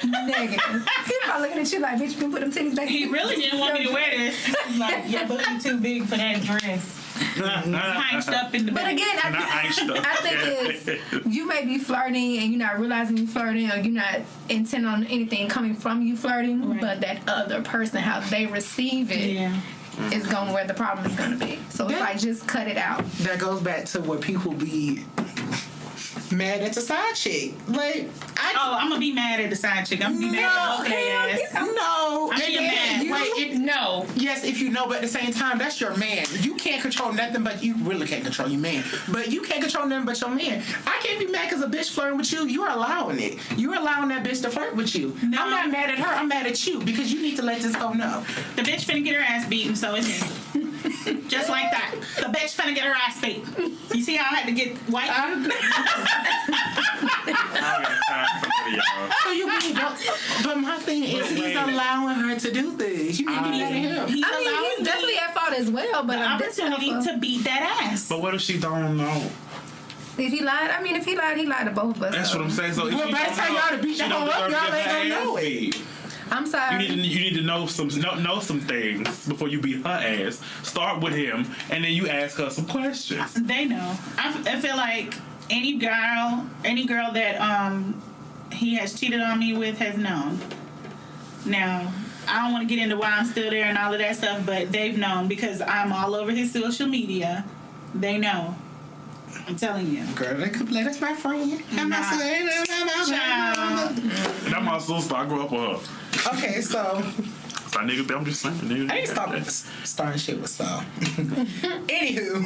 Negative. He's probably looking at you like, bitch, you can put them titties back. He really didn't want me to wear this. He's like, yeah, but you're too big for that dress. Hunched up in the back. But again, I think it's, you may be flirting and you're not realizing you're flirting, or you're not intent on anything coming from you flirting, right. But that other person, how they receive it, is going where the problem is going to be. So it's like, just cut it out. That goes back to where people be mad at the side chick. Like, I'm gonna be mad at the side chick. I'm gonna be mad at their ass. No. I'm being mad. No. Yes, if you know, but at the same time, that's your man. You can't control nothing, but you really can't control your man. But you can't control nothing but your man. I can't be mad because a bitch flirting with you. You're allowing it. You're allowing that bitch to flirt with you. No. I'm not mad at her. I'm mad at you because you need to let this hoe know. The bitch finna get her ass beaten, so is he. Just like that. The bitch finna get her ass beat. You see how I had to get white? So you really don't. But my thing is, he's allowing her to do this. You need to be mad at him. He's definitely at fault as well, but the opportunity to beat that ass. But what if she don't know? If he lied, he lied to both of us. That's what I'm saying. So if by the time y'all to beat the hoe up, y'all ain't gonna know it. I'm sorry. You need to know some things before you beat her ass. Start with him, and then you ask her some questions. They know. I feel like any girl that he has cheated on me with has known. Now, I don't want to get into why I'm still there and all of that stuff, but they've known because I'm all over his social media. They know. I'm telling you. Girl, they could let us my friend. That's my sister. I grew up with her. Okay, so nigga, I'm just saying, nigga. I ain't starting shit with Saul. Anywho,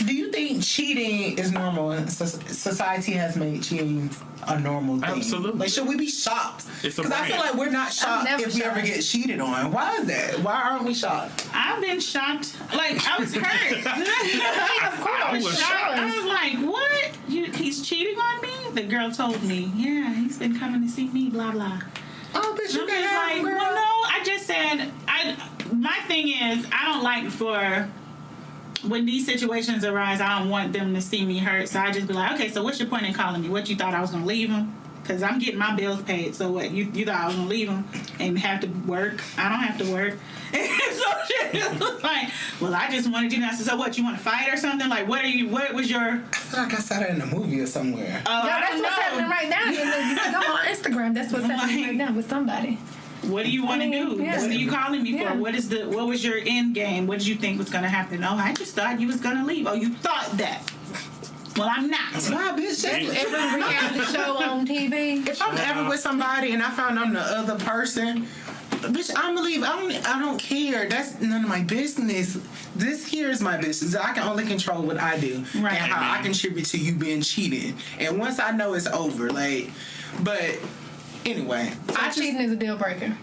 do you think cheating is normal? Society has made cheating a normal thing. Absolutely. Like, should we be shocked? Because I feel like we're not shocked if we ever get cheated on. Why is that? Why aren't we shocked? I've been shocked. Like, I was hurt. Of course, I was shocked. I was like, what? He's cheating on me? The girl told me, yeah, he's been coming to see me, blah, blah. Oh, bitch, you can have him, girl. Well, no, I just said, my thing is, I don't like when these situations arise, I don't want them to see me hurt, so I just be like, okay, so what's your point in calling me? What, you thought I was going to leave him? Because I'm getting my bills paid. So what? You thought I was going to leave them and have to work? I don't have to work. So shit was like, well, I just wanted you to. So what? You want to fight or something? Like, what was your? I feel like I saw that in a movie or somewhere. No, that's what's happening right now. You can go on Instagram. That's what's happening right now with somebody. What do you want to do? Yeah. What are you calling me for? What was your end game? What did you think was going to happen? Oh, I just thought you was going to leave. Oh, you thought that. Well, I'm not. Nah, bitch, Every reality show on TV. if I'm ever with somebody and I found I'm the other person, bitch, I'm gonna leave. I don't care. That's none of my business. This here is my business. I can only control what I do and how I contribute to you being cheated. And once I know it's over, but anyway, Cheating is a deal breaker.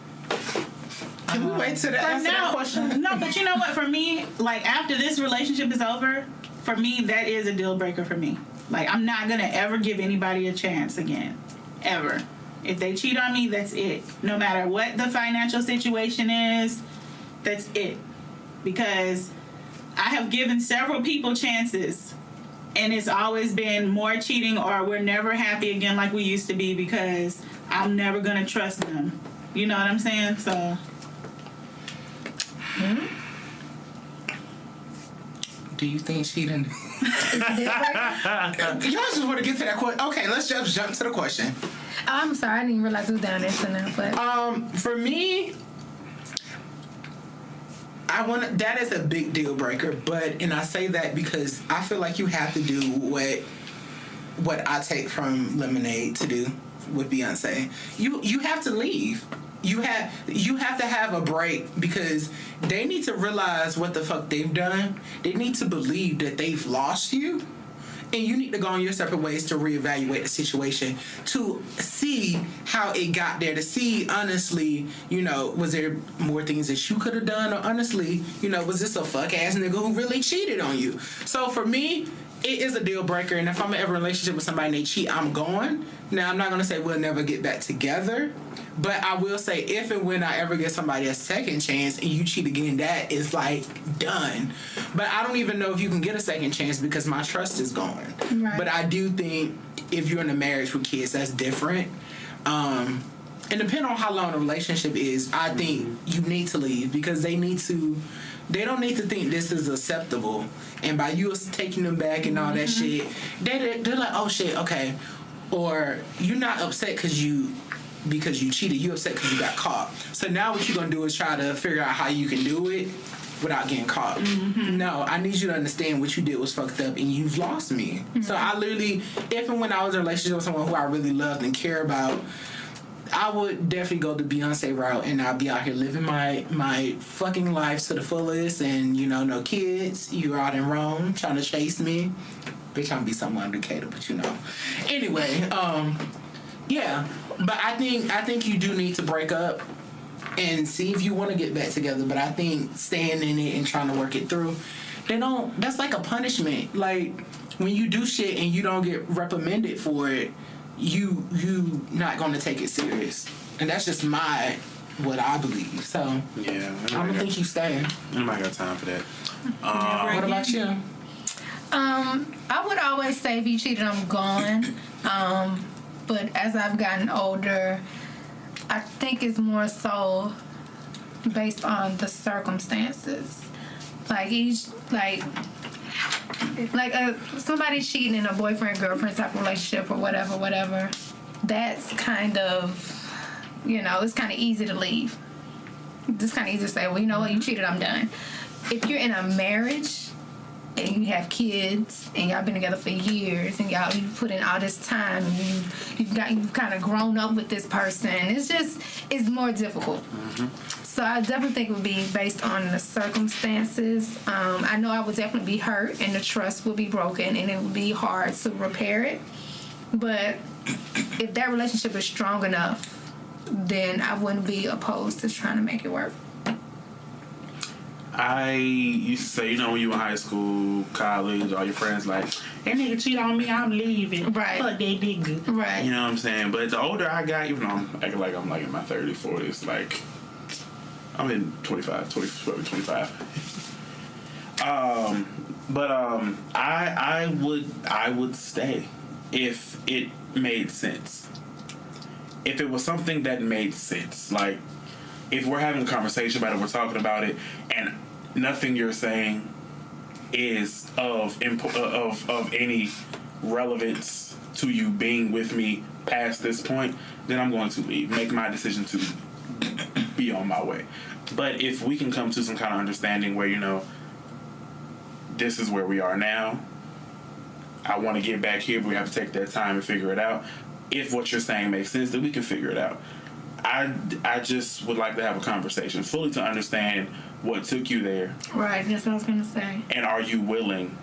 Can we wait till the answer that question? No, but you know what? For me, like after this relationship is over, for me that is a deal breaker for me. Like I'm not gonna ever give anybody a chance again, ever. If they cheat on me, that's it. No matter what the financial situation is, that's it. Because I have given several people chances, and it's always been more cheating or we're never happy again like we used to be because I'm never gonna trust them. You know what I'm saying? So. Do you think cheating? Y'all just want to get to that question. Okay, let's just jump to the question. I'm sorry, I didn't even realize it was down there so now, but For me, that is a big deal breaker, and I say that because I feel like you have to do what I take from Lemonade to do with Beyonce. You have to leave. You have to have a break because they need to realize what the fuck they've done. They need to believe that they've lost you. And you need to go on your separate ways to reevaluate the situation, to see how it got there, to see, honestly, was there more things that you could have done? Or honestly, was this a fuck-ass nigga who really cheated on you? So for me, it is a deal breaker. And if I'm ever in a relationship with somebody and they cheat, I'm going. Now, I'm not going to say we'll never get back together. But I will say, if and when I ever get somebody a second chance and you cheat again, that is like done. But I don't even know if you can get a second chance because my trust is gone. Right. But I do think if you're in a marriage with kids, that's different. And depending on how long the relationship is, I think you need to leave because they don't need to think this is acceptable. And by you taking them back and all that shit, they're like, oh shit, okay. Or you're not upset because you cheated, you upset because you got caught. So now what you're going to do is try to figure out how you can do it without getting caught. No, I need you to understand what you did was fucked up and you've lost me. So I literally, if and when I was in a relationship with someone who I really loved and care about, I would definitely go the Beyonce route and I'll be out here living my fucking life to the fullest and, no kids. You're out in Rome trying to chase me. Bitch, I'm gonna be somewhere in Decatur, but Anyway, yeah. But I think you do need to break up and see if you want to get back together. But I think staying in it and trying to work it through, that's like a punishment. Like when you do shit and you don't get reprimanded for it, you not gonna take it serious. And that's just what I believe. So yeah, I don't think you stay. Nobody got time for that. What about you? I would always say if you cheated, I'm gone. But as I've gotten older, I think it's more so based on the circumstances. Somebody cheating in a boyfriend-girlfriend type of relationship or whatever, that's kind of, it's kind of easy to leave. It's kind of easy to say, well, you know what, you cheated, I'm done. If you're in a marriage and you have kids and y'all been together for years and you've put in all this time and you've kind of grown up with this person, it's more difficult. So I definitely think it would be based on the circumstances. I know I would definitely be hurt and the trust would be broken and it would be hard to repair it. But if that relationship is strong enough, then I wouldn't be opposed to trying to make it work. I used to say, when you were in high school, college, all your friends like, that nigga cheat on me, I'm leaving. Right. Fuck that nigga. Right. You know what I'm saying? But the older I got, even though I'm acting like I'm like in my 30s, 40s, like I'm in 25. I would stay if it made sense. if it was something that made sense, like if we're having a conversation about it, we're talking about it, and nothing you're saying is of any relevance to you being with me past this point, then I'm going to leave. Make my decision to be on my way. But if we can come to some kind of understanding where, you know, this is where we are now, I want to get back here, but we have to take that time and figure it out. If what you're saying makes sense, then we can figure it out. I just would like to have a conversation fully to understand what took you there. Right, that's what I was going to say. And are you willing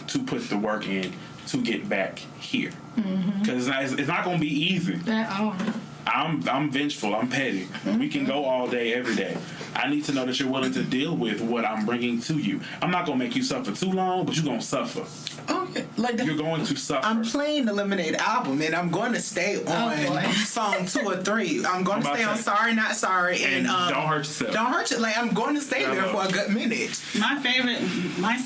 to put the work in to get back here? Because it's not going to be easy. At all. I'm vengeful. I'm petty. We can go all day, every day. I need to know that you're willing to deal with what I'm bringing to you. I'm not going to make you suffer too long, but you're going to suffer. Okay. You're going to suffer. I'm playing the Lemonade album, and I'm going to stay on song 2 or 3. I'm going to stay on Sorry Not Sorry. And Don't Hurt Yourself. Don't Hurt You. Like, I'm going to stay there for a good minute. My favorite, my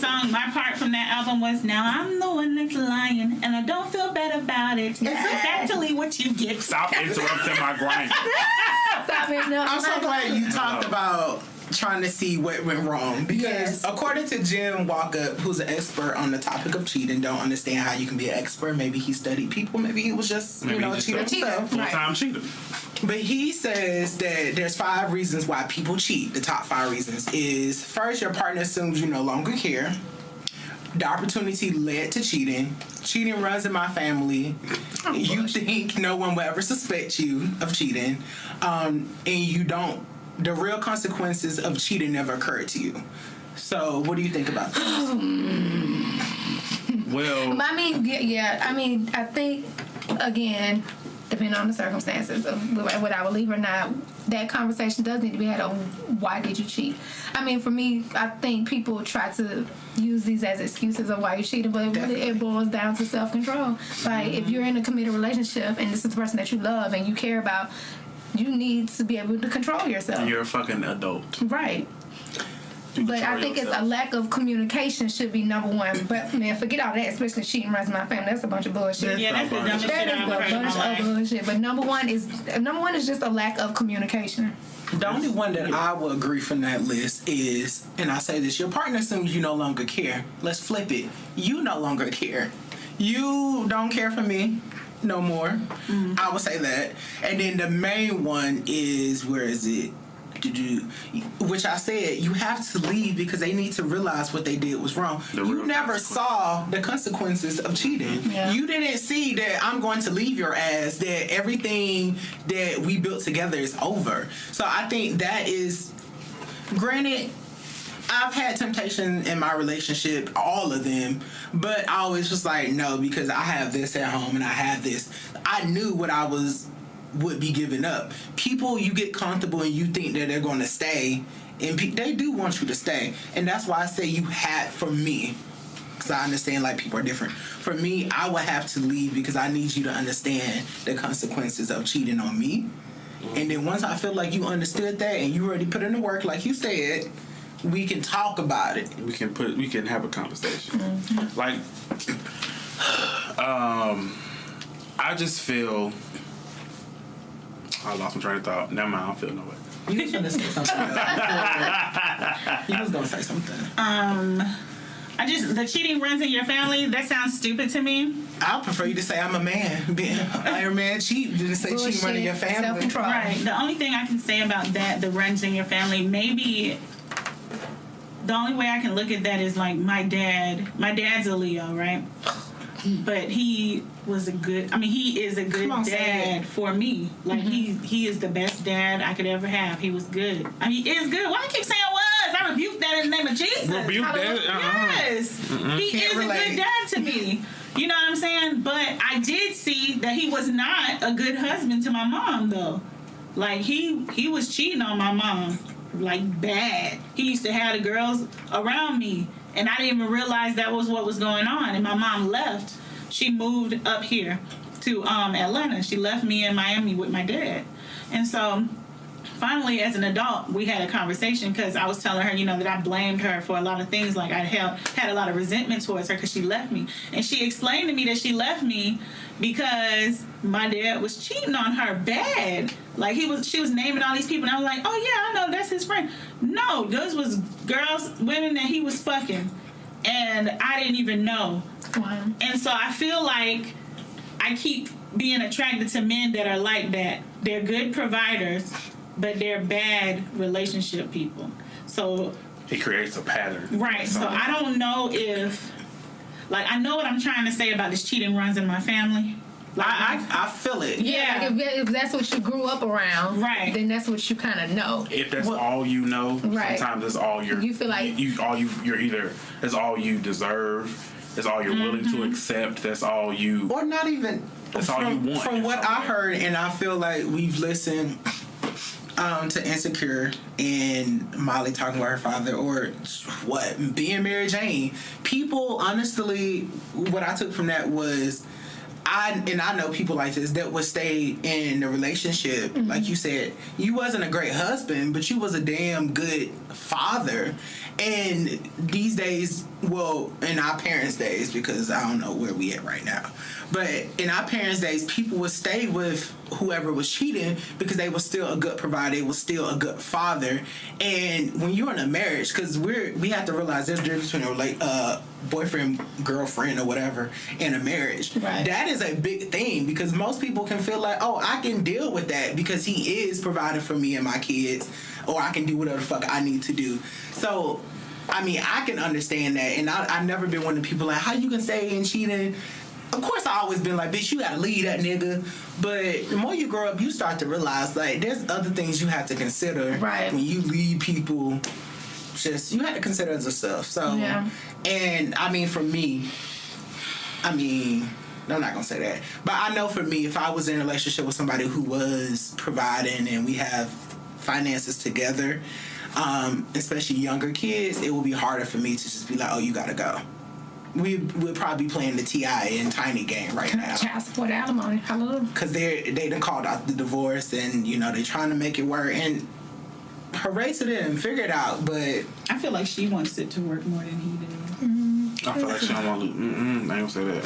part from that album was Now I'm the One That's Lying, and I don't feel bad about it. It's actually what you get. Stop interrupting my grind. I'm so glad you talked about trying to see what went wrong, because according to Jim Walkup, who's an expert on the topic of cheating, don't understand how you can be an expert. Maybe he studied people, maybe he was just cheating himself. Full-time cheater. But he says that there's 5 reasons why people cheat. The top 5 reasons is, first, your partner assumes you no longer care. The opportunity led to cheating. Cheating runs in my family. You think no one will ever suspect you of cheating. And you don't. The real consequences of cheating never occurred to you. So, what do you think about this? Well, I mean, I think, again, depending on the circumstances of whether I would leave or not, that conversation does need to be had on why did you cheat. I mean, for me, I think people try to use these as excuses of why you cheated, but it boils down to self-control. Like, if you're in a committed relationship and this is the person that you love and you care about, you need to be able to control yourself. You're a fucking adult. Right. But I think it's a lack of communication should be number one. But, man, forget all that, especially cheating runs in my family. That's a bunch of bullshit. Yeah, that's the dumbest shit I've ever heard in my life. That is a bunch of bullshit. But number one is just a lack of communication. The only one that I will agree from that list is, and I say this, your partner assumes you no longer care. Let's flip it. You no longer care. You don't care for me no more. I would say that. And then the main one is, where is it? Which I said, you have to leave because they need to realize what they did was wrong. You never saw the consequences of cheating. Yeah. You didn't see that I'm going to leave your ass, that everything that we built together is over. So I think that is, granted, I've had temptation in my relationship, all of them, but I always was like, no, because I have this at home and I have this. I knew what I would be giving up. People, you get comfortable and you think that they're going to stay, and they do want you to stay. And that's why I say you had, for me, because I understand like people are different. For me, I would have to leave because I need you to understand the consequences of cheating on me. And then once I feel like you understood that and you already put in the work, like you said, we can talk about it. We can have a conversation. Like, I just feel. I lost my train of thought. Never mind, I don't feel no way. You was gonna say something. You was gonna say something. The cheating runs in your family. That sounds stupid to me. I prefer you to say I'm a man. Being Iron Man cheat than to say cheating running your family. Right. The only thing I can say about that, the runs in your family, maybe the only way I can look at that is like my dad. My dad's a Leo, right? But he is a good dad for me. Like he is the best dad I could ever have. He was good. I mean, he is good. Why I keep saying was? I rebuke that in the name of Jesus. Rebuke that? Yes. He is a good dad to me. You know what I'm saying? But I did see that he was not a good husband to my mom, though. Like, he was cheating on my mom. Like, bad. He used to have the girls around me. And I didn't even realize that was what was going on. And my mom left. She moved up here to Atlanta. She left me in Miami with my dad. And so finally, as an adult, we had a conversation because I was telling her, you know, that I blamed her for a lot of things. Like I had a lot of resentment towards her because she left me. And she explained to me that she left me because my dad was cheating on her bad. Like she was naming all these people, and I was like, oh yeah, I know, that's his friend. No, those was women that he was fucking, and I didn't even know. Wow. And so I feel like I keep being attracted to men that are like that. They're good providers, but they're bad relationship people. So it creates a pattern. Right. So I don't know if, like, I know what I'm trying to say about this cheating runs in my family. Like, I feel it. Yeah, like if that's what you grew up around, right, then that's what you kind of know. If that's all you know, right, sometimes that's all you feel like you're either that's all you deserve, that's all you're willing to accept, that's all you, or not even. That's all you want. From what I heard, and I feel like we've listened to Insecure and Molly talking about her father, or what, being Mary Jane. People, honestly, what I took from that was, I know people like this that would stay in the relationship. Like you said, you wasn't a great husband, but you was a damn good father. And these days, well, in our parents' days, because I don't know where we at right now, but in our parents' days, people would stay with whoever was cheating because they were still a good provider, they was still a good father. And when you're in a marriage, because we have to realize there's a difference between a boyfriend, girlfriend, or whatever in a marriage. Right. That is a big thing, because most people can feel like, oh, I can deal with that because he is providing for me and my kids, or I can do whatever the fuck I need to do. So, I mean, I can understand that, and I've never been one of the people like, how you can stay in cheating? Of course, I always been like, bitch, you gotta leave that nigga. But the more you grow up, you start to realize, like, there's other things you have to consider. Right. When you leave people. Just, you have to consider as yourself. So, yeah. And I mean, for me, I'm not gonna say that, but I know for me, if I was in a relationship with somebody who was providing and we have finances together, especially younger kids, it would be harder for me to just be like, oh, you gotta go. We'll probably be playing the T.I. and Tiny game right now. Child support, alimony, hello. Because they done called out the divorce, and you know they trying to make it work. And hooray to them, figure it out. But I feel like she wants it to work more than he did. I feel like she don't want to lose. I ain't gonna say that.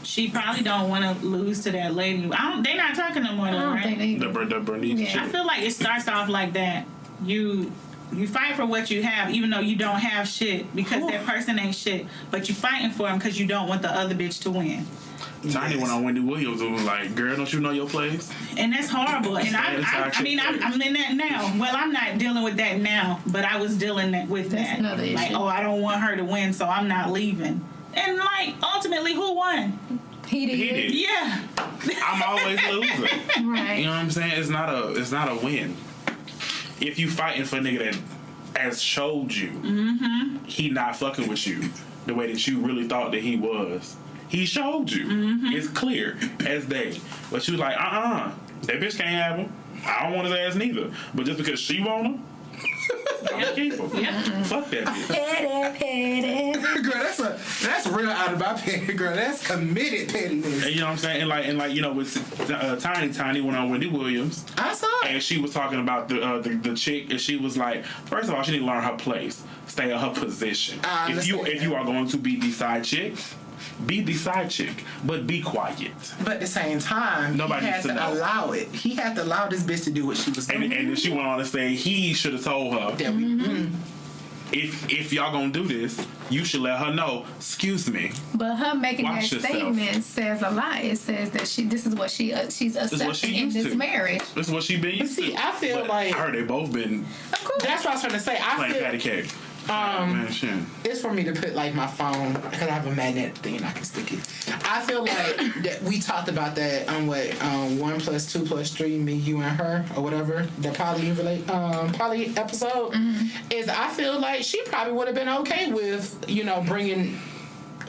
She probably don't want to lose to that lady. They not talking no more, though, right? The Bernice. I feel like it starts off like that. You fight for what you have, even though you don't have shit, because that person ain't shit. But you fighting for him because you don't want the other bitch to win. Tiny went on Wendy Williams and was like, girl, don't you know your place? And that's horrible. And I'm in that now. Well, I'm not dealing with that now, but I was dealing with that. Another issue. Like, oh, I don't want her to win, so I'm not leaving. And, like, ultimately, who won? He did. Yeah. I'm always losing. Right. You know what I'm saying? It's not a win. If you fighting for a nigga that has showed you he not fucking with you the way that you really thought that he was, he showed you. It's clear as day. But you like, that bitch can't have him. I don't want his ass neither. But just because she want him, I'm keep him. Yeah. Fuck that bitch. Girl, that's real out of my petty, girl. That's committed pettiness. And you know what I'm saying? And like you know, with Tiny went on Wendy Williams. I saw it. And she was talking about the chick, and she was like, first of all, she need to learn her place, stay in her position. If you are going to be the side chick, be the side chick, but be quiet. But at the same time, nobody he had to allow it. He had to allow this bitch to do what she was doing. And then she went on to say he should have told her that if y'all gonna do this, you should let her know. Excuse me. But her making Watch that statement says a lot. It says that this is what she's accepting in this marriage. This is what she been used to. See, I feel like I heard they both been. Of course. That's what I was trying to say. I playing feel patty cake. it's for me to put like my phone, because I have a magnet thing I can stick it. I feel like that we talked about that on 1 + 2 + 3, me, you, and her, or whatever, the poly episode. Is I feel like she probably would have been okay with bringing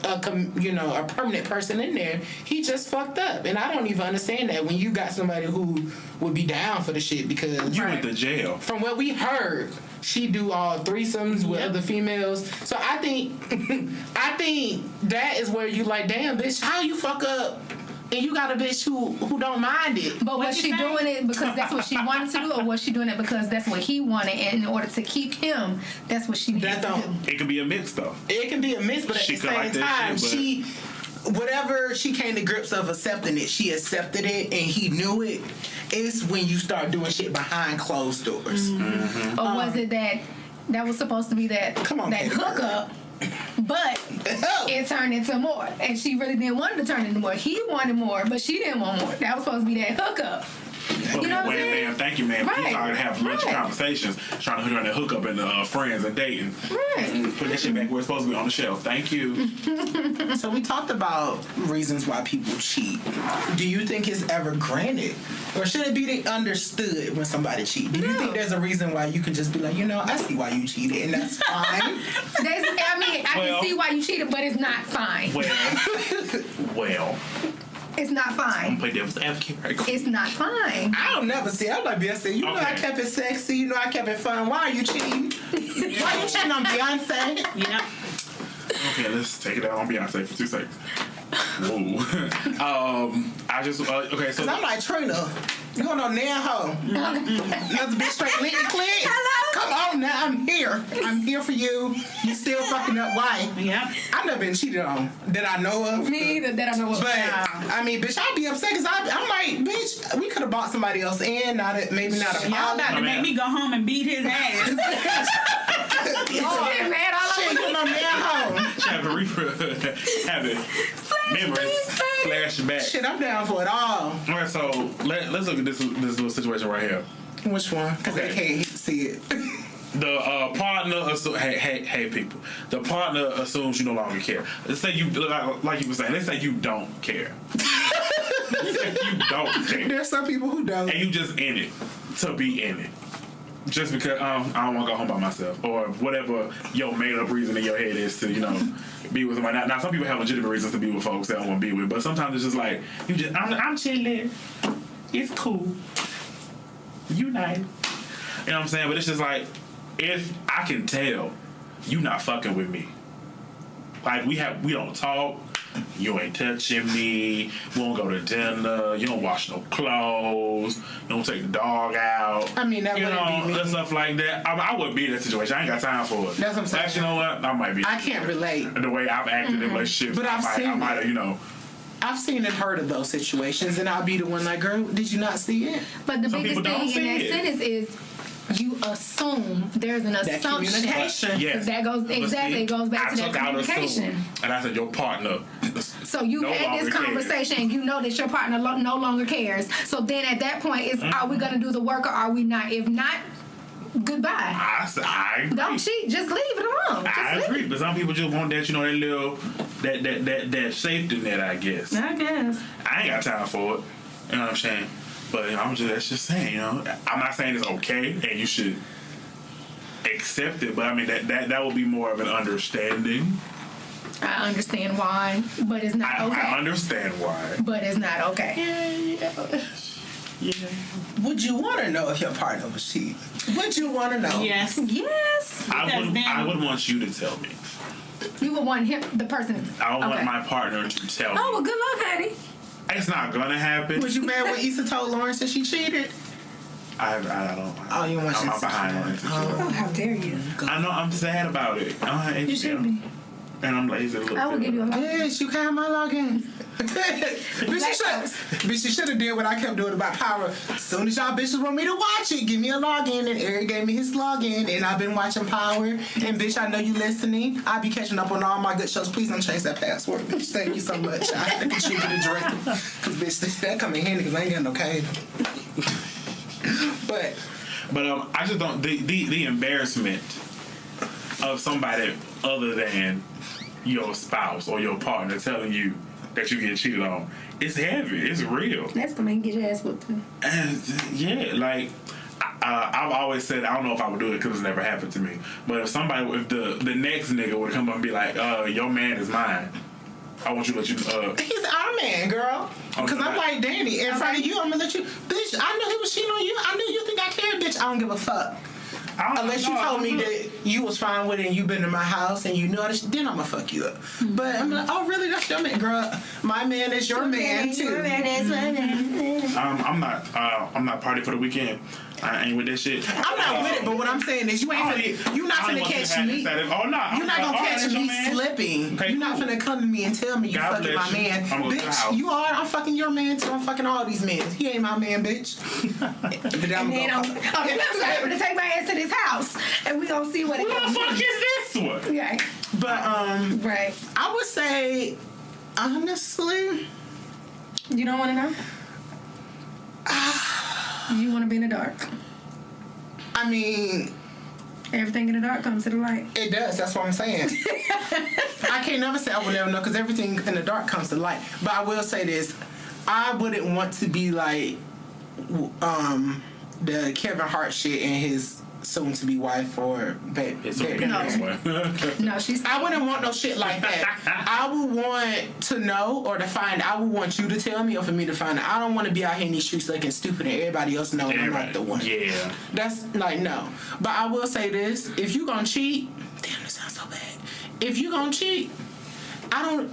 a permanent person in there. He just fucked up, and I don't even understand that when you got somebody who would be down for the shit, because you went to jail. From what we heard, she do all threesomes with other females. So I think that is where you like, damn bitch, how you fuck up and you got a bitch who don't mind it. But was she doing it because that's what she wanted to do, or was she doing it because that's what he wanted, and in order to keep him, that's what she needed to do? It could be a mix, though. It can be a mix, but at the same time, whatever she came to grips of accepting it, she accepted it, and he knew it. It's when you start doing shit behind closed doors. Mm-hmm. Or was it that was supposed to be that hookup? But it turned into more, and she really didn't want it to turn into more. He wanted more, but she didn't want more. That was supposed to be that hookup. You know what I'm saying? Ma'am, thank you, ma'am. Right. You started to have lunch conversations, trying to turn that hookup into friends and dating. Right. Put that shit back where it's supposed to be on the shelf. Thank you. So we talked about reasons why people cheat. Do you think it's ever granted, or should it be understood when somebody cheats? Do you think there's a reason why you can just be like, I see why you cheated, and that's fine? I can see why you cheated, but it's not fine. Well. It's not fine. I'm gonna play devil's advocate. Right? It's not fine. I don't never see. I'm like Beyonce. You know I kept it sexy. I kept it fun. Why are you cheating? Why are you cheating on Beyonce? Yeah. Okay, let's take it out on Beyonce for 2 seconds. Whoa. I just okay. So I'm like Trina. You going on there, hoe? Another bitch straight lick the click. Hello. Come on now. I'm here. I'm here for you. You still fucking up. Why? Yeah. I've never been cheated on that I know of. Me either. That I know of. But I mean, bitch, I'd be upset because I'm like, bitch, we could have bought somebody else in. Maybe not a Y'all about to make me go home and beat his ass. Shit, man. Shit, come on now, home. Having memories flashback. Shit, I'm down for it all. All right, so let's look at this little situation right here. Which one? Because they can't see it. The partner, hey people. The partner assumes you no longer care. Let's say you, like you were saying, let's say you don't care. Let's say you don't care. There's some people who don't. And you just in it to be in it. Just because I don't want to go home by myself, or whatever your made up reason in your head is to, be with somebody. Now some people have legitimate reasons to be with folks they don't want to be with, but sometimes it's just like I'm chilling. It's cool. You nice. You know what I'm saying? But it's just like, if I can tell you not fucking with me, like we don't talk. You ain't touching me. We don't go to dinner. You don't wash no clothes. You don't take the dog out. I mean, that wouldn't be me. And stuff like that. I wouldn't be in that situation. I ain't got time for it. That's what I'm saying. Actually, you know what? I might be. I can't relate. The way I've acted in relationships, But I might have, I've seen and heard of those situations, and I'll be the one like, girl, did you not see it? But the biggest thing in that sentence is you assume there's an assumption. Communication. Yes. That goes it goes back to that communication. And I said your partner. So you had this conversation and you know that your partner no longer cares. So then at that point, it's are we going to do the work or are we not? If not, goodbye. I agree. Don't cheat. Just leave it alone. I agree. But some people just want that, that little that safety net, I guess. I guess. I ain't got time for it. You know what I'm saying? But that's just saying, I'm not saying it's okay and you should accept it, but I mean that would be more of an understanding. I understand why, but it's not okay. I understand why, but it's not okay. Yeah. Would you want to know if your partner was cheating? Would you want to know? Yes. I would want you to tell me. You would want the person. I would want my partner to tell me. Oh, well, good luck, honey. It's not gonna happen. Was you mad when Issa told Lawrence that she cheated? I don't. Oh, you want I'm behind on it. Oh, how dare you? I know. I'm sad about it. You should be. And I'm lazy. I will give you a login. Yes, you can have my login. Bitch, you should have did what I kept doing about Power. As soon as y'all bitches want me to watch it, give me a login. And Eric gave me his login, and I've been watching Power. And bitch, I know you listening. I'll be catching up on all my good shows. Please don't change that password, bitch. Thank you so much. I have to contribute a drink. Cause bitch, that come in handy because I ain't got no cable. But I just don't the embarrassment of somebody other than your spouse or your partner telling you that you get cheated on. It's heavy. It's real. That's gonna make you get your ass whooped too. And yeah, I've always said I don't know if I would do it because it's never happened to me. But if the next nigga would come up and be like, your man is mine. I want you to let you. He's our man, girl. Because I'm like Danny in front of you. I'm gonna let you, bitch. I knew he was cheating on you. I knew you think I cared, bitch. I don't give a fuck. Unless you told me that you was fine with it and you been to my house and you know this, then I'ma fuck you up. But I'm like, oh really? That's your man, girl. My man is your man too. Your man is my man. I'm not party for the weekend. I ain't with that shit. I'm not with it, but what I'm saying is you not finna catch me. Oh no, You're not gonna catch me slipping. Okay, you're not finna come to me and tell me you fucking my man. Bitch, you are. I'm fucking your man too. I'm fucking all these men. He ain't my man, bitch. But I'm on the flip side, I'm gonna take my ass to this house and we gonna see what it Who the fuck is this one? Yeah. But right. I would say honestly, you don't want to know. You want to be in the dark. I mean, everything in the dark comes to the light. It does. That's what I'm saying. I can't never say I will never know because everything in the dark comes to light. But I will say this: I wouldn't want to be like the Kevin Hart shit and his soon-to-be wife or baby. No, she's. I wouldn't want no shit like that. I would want to know or to find. I would want you to tell me or for me to find out. I don't want to be out here in these streets looking stupid and everybody else knowing I'm not the one. Yeah. That's like no. But I will say this: if you gonna cheat, damn, this sounds so bad. If you gonna cheat,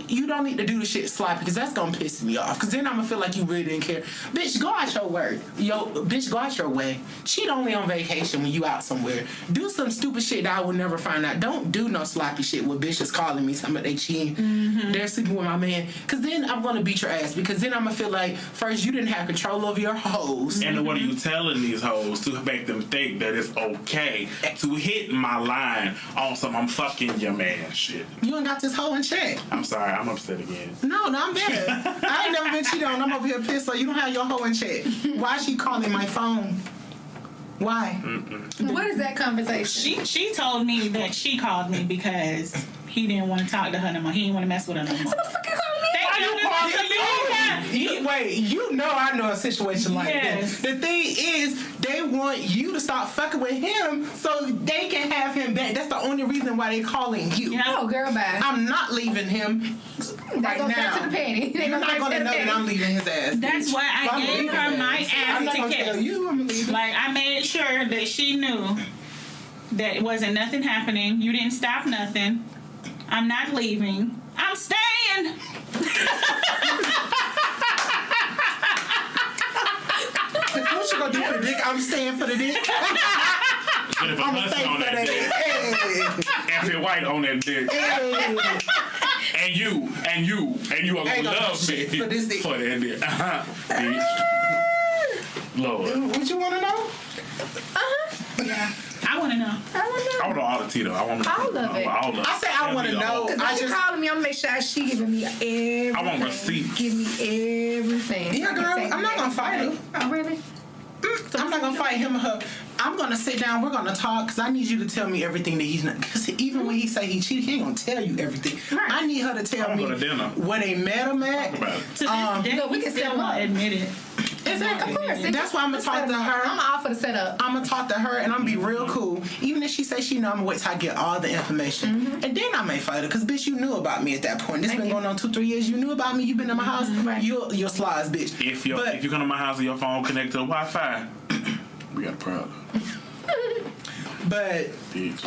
you don't need to do the shit sloppy because that's gonna piss me off. Because then I'm gonna feel like you really didn't care. Bitch, go out your way. Bitch, go out your way. Cheat only on vacation when you out somewhere. Do some stupid shit that I will never find out. Don't do no sloppy shit where bitches calling me something they cheating. Mm-hmm. They're sleeping with my man. Because then I'm gonna beat your ass. Because then I'm gonna feel like first you didn't have control over your hoes. And what are you telling these hoes to make them think that it's okay to hit my line on some I'm fucking your man shit? You ain't got this hoe in check. I'm sorry, I'm upset again. No, I'm better. I ain't never been cheated on. I'm over here pissed, so you don't have your hoe in check. Why is she calling my phone? Why? What is that conversation? She told me that she called me because he didn't want to talk to her no more. He didn't want to mess with her no more. What the fuck you calling me? Wait, you know I know a situation like this. The thing is, they want you to stop fucking with him so they can have him back. That's the only reason why they calling you. Yeah. Oh, girl, bye. I'm not leaving him right now. To the panty. You're not going to know that I'm leaving his ass. That's why I gave her my ass to kiss. I'm leaving. Like, I made sure that she knew that it wasn't nothing happening. You didn't stop nothing. I'm not leaving. I'm staying. What you gonna do for the dick? I'm staying for the dick. I'm staying for the dick. Hey. Effie White on that dick. Hey. And you are gonna love me for this dick. For that dick. Bitch. Lord. What you wanna know? Yeah. I want to know. I want to know all the tea though. I want to know all of it. I say I want to know. Because she calling me, I'm gonna make sure she giving me everything. I want receipts. Give me everything. Yeah, girl. I'm not gonna fight her. Oh, really? I'm not gonna fight him or her. I'm gonna sit down. We're gonna talk because I need you to tell me everything that he's not. Because even when he say he cheated, he ain't gonna tell you everything. Right. I need her to tell me where they met him at. We can still admit it. Exactly. Of course. That's why I'm gonna talk to her. I'm gonna offer the setup. I'm gonna talk to her and I'm gonna be real cool. Even if she say she know, I'm gonna wait till I get all the information. Mm-hmm. And then I may fight her. Because, bitch, you knew about me at that point. This been going on 2-3 years. You knew about me. You been in my house. Right. You're slides, bitch. If you come to my house and your phone connect to the Wi-Fi, we got a problem. But... Bitch.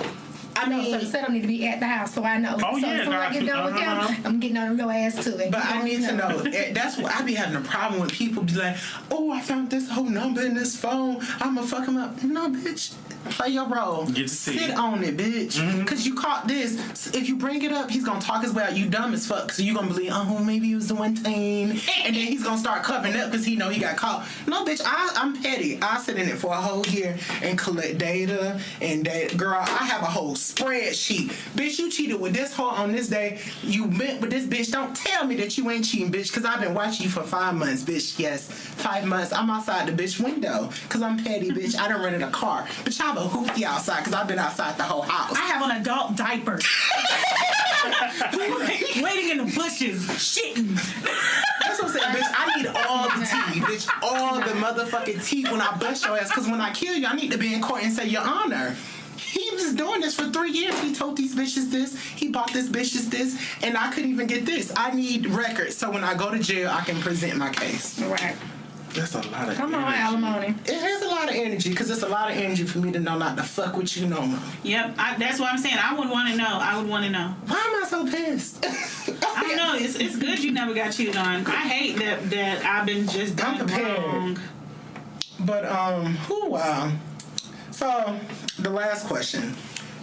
I mean, so the setup need to be at the house, so I know. Oh, so yeah, as soon as I get done with them, I'm getting on your ass too. But I need to know. That's what I be having a problem with. People be like, "Oh, I found this whole number in this phone. I'ma fuck him up." No, bitch. Play your role. Get to see. Sit on it, bitch. Because you caught this. If you bring it up, he's gonna talk his way out. You dumb as fuck. So you gonna believe, oh, maybe he was the one thing, and then he's gonna start covering up because he know he got caught. No, bitch. I'm petty. I sit in it for a whole year and collect data and data. Girl, I have a whole spreadsheet. Bitch, you cheated with this hoe on this day. You met with this bitch. Don't tell me that you ain't cheating, bitch, because I've been watching you for 5 months, bitch. Yes, 5 months. I'm outside the bitch window because I'm petty, bitch. I done rented a car. Bitch, I have a hoopty outside because I've been outside the whole house. I have an adult diaper. Waiting in the bushes, shitting. That's what I'm saying, bitch. I need all the tea, bitch. All the motherfucking tea when I bust your ass, because when I kill you, I need to be in court and say, Your Honor, he was doing this for 3 years. He told these bitches this. He bought this bitches this. And I couldn't even get this. I need records so when I go to jail, I can present my case. Right. That's a lot of Come on, energy. alimony. It is a lot of energy because it's a lot of energy for me to know not to fuck with you no more. Yep, that's what I'm saying. I would want to know. Why am I so pissed? I don't know. It's good you never got cheated on. I hate that I've been just done wrong. But wow. So the last question: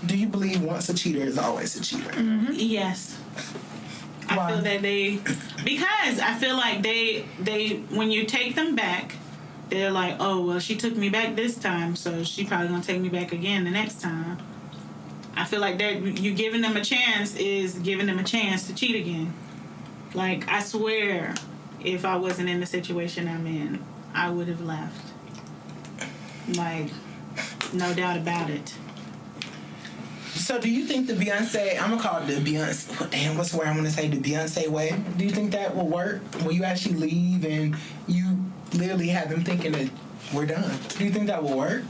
do you believe once a cheater is always a cheater? Mm-hmm. Yes. Why? I feel that because I feel like they when you take them back, they're like, oh well, she took me back this time, so she probably gonna take me back again the next time. I feel like that you giving them a chance is giving them a chance to cheat again. Like, I swear, if I wasn't in the situation I'm in, I would have left. Like, no doubt about it. So do you think the Beyonce, I'm going to call it the Beyonce, what's the word I want to say, the Beyonce way? Do you think that will work? Will you actually leave and you literally have them thinking that we're done? Do you think that will work?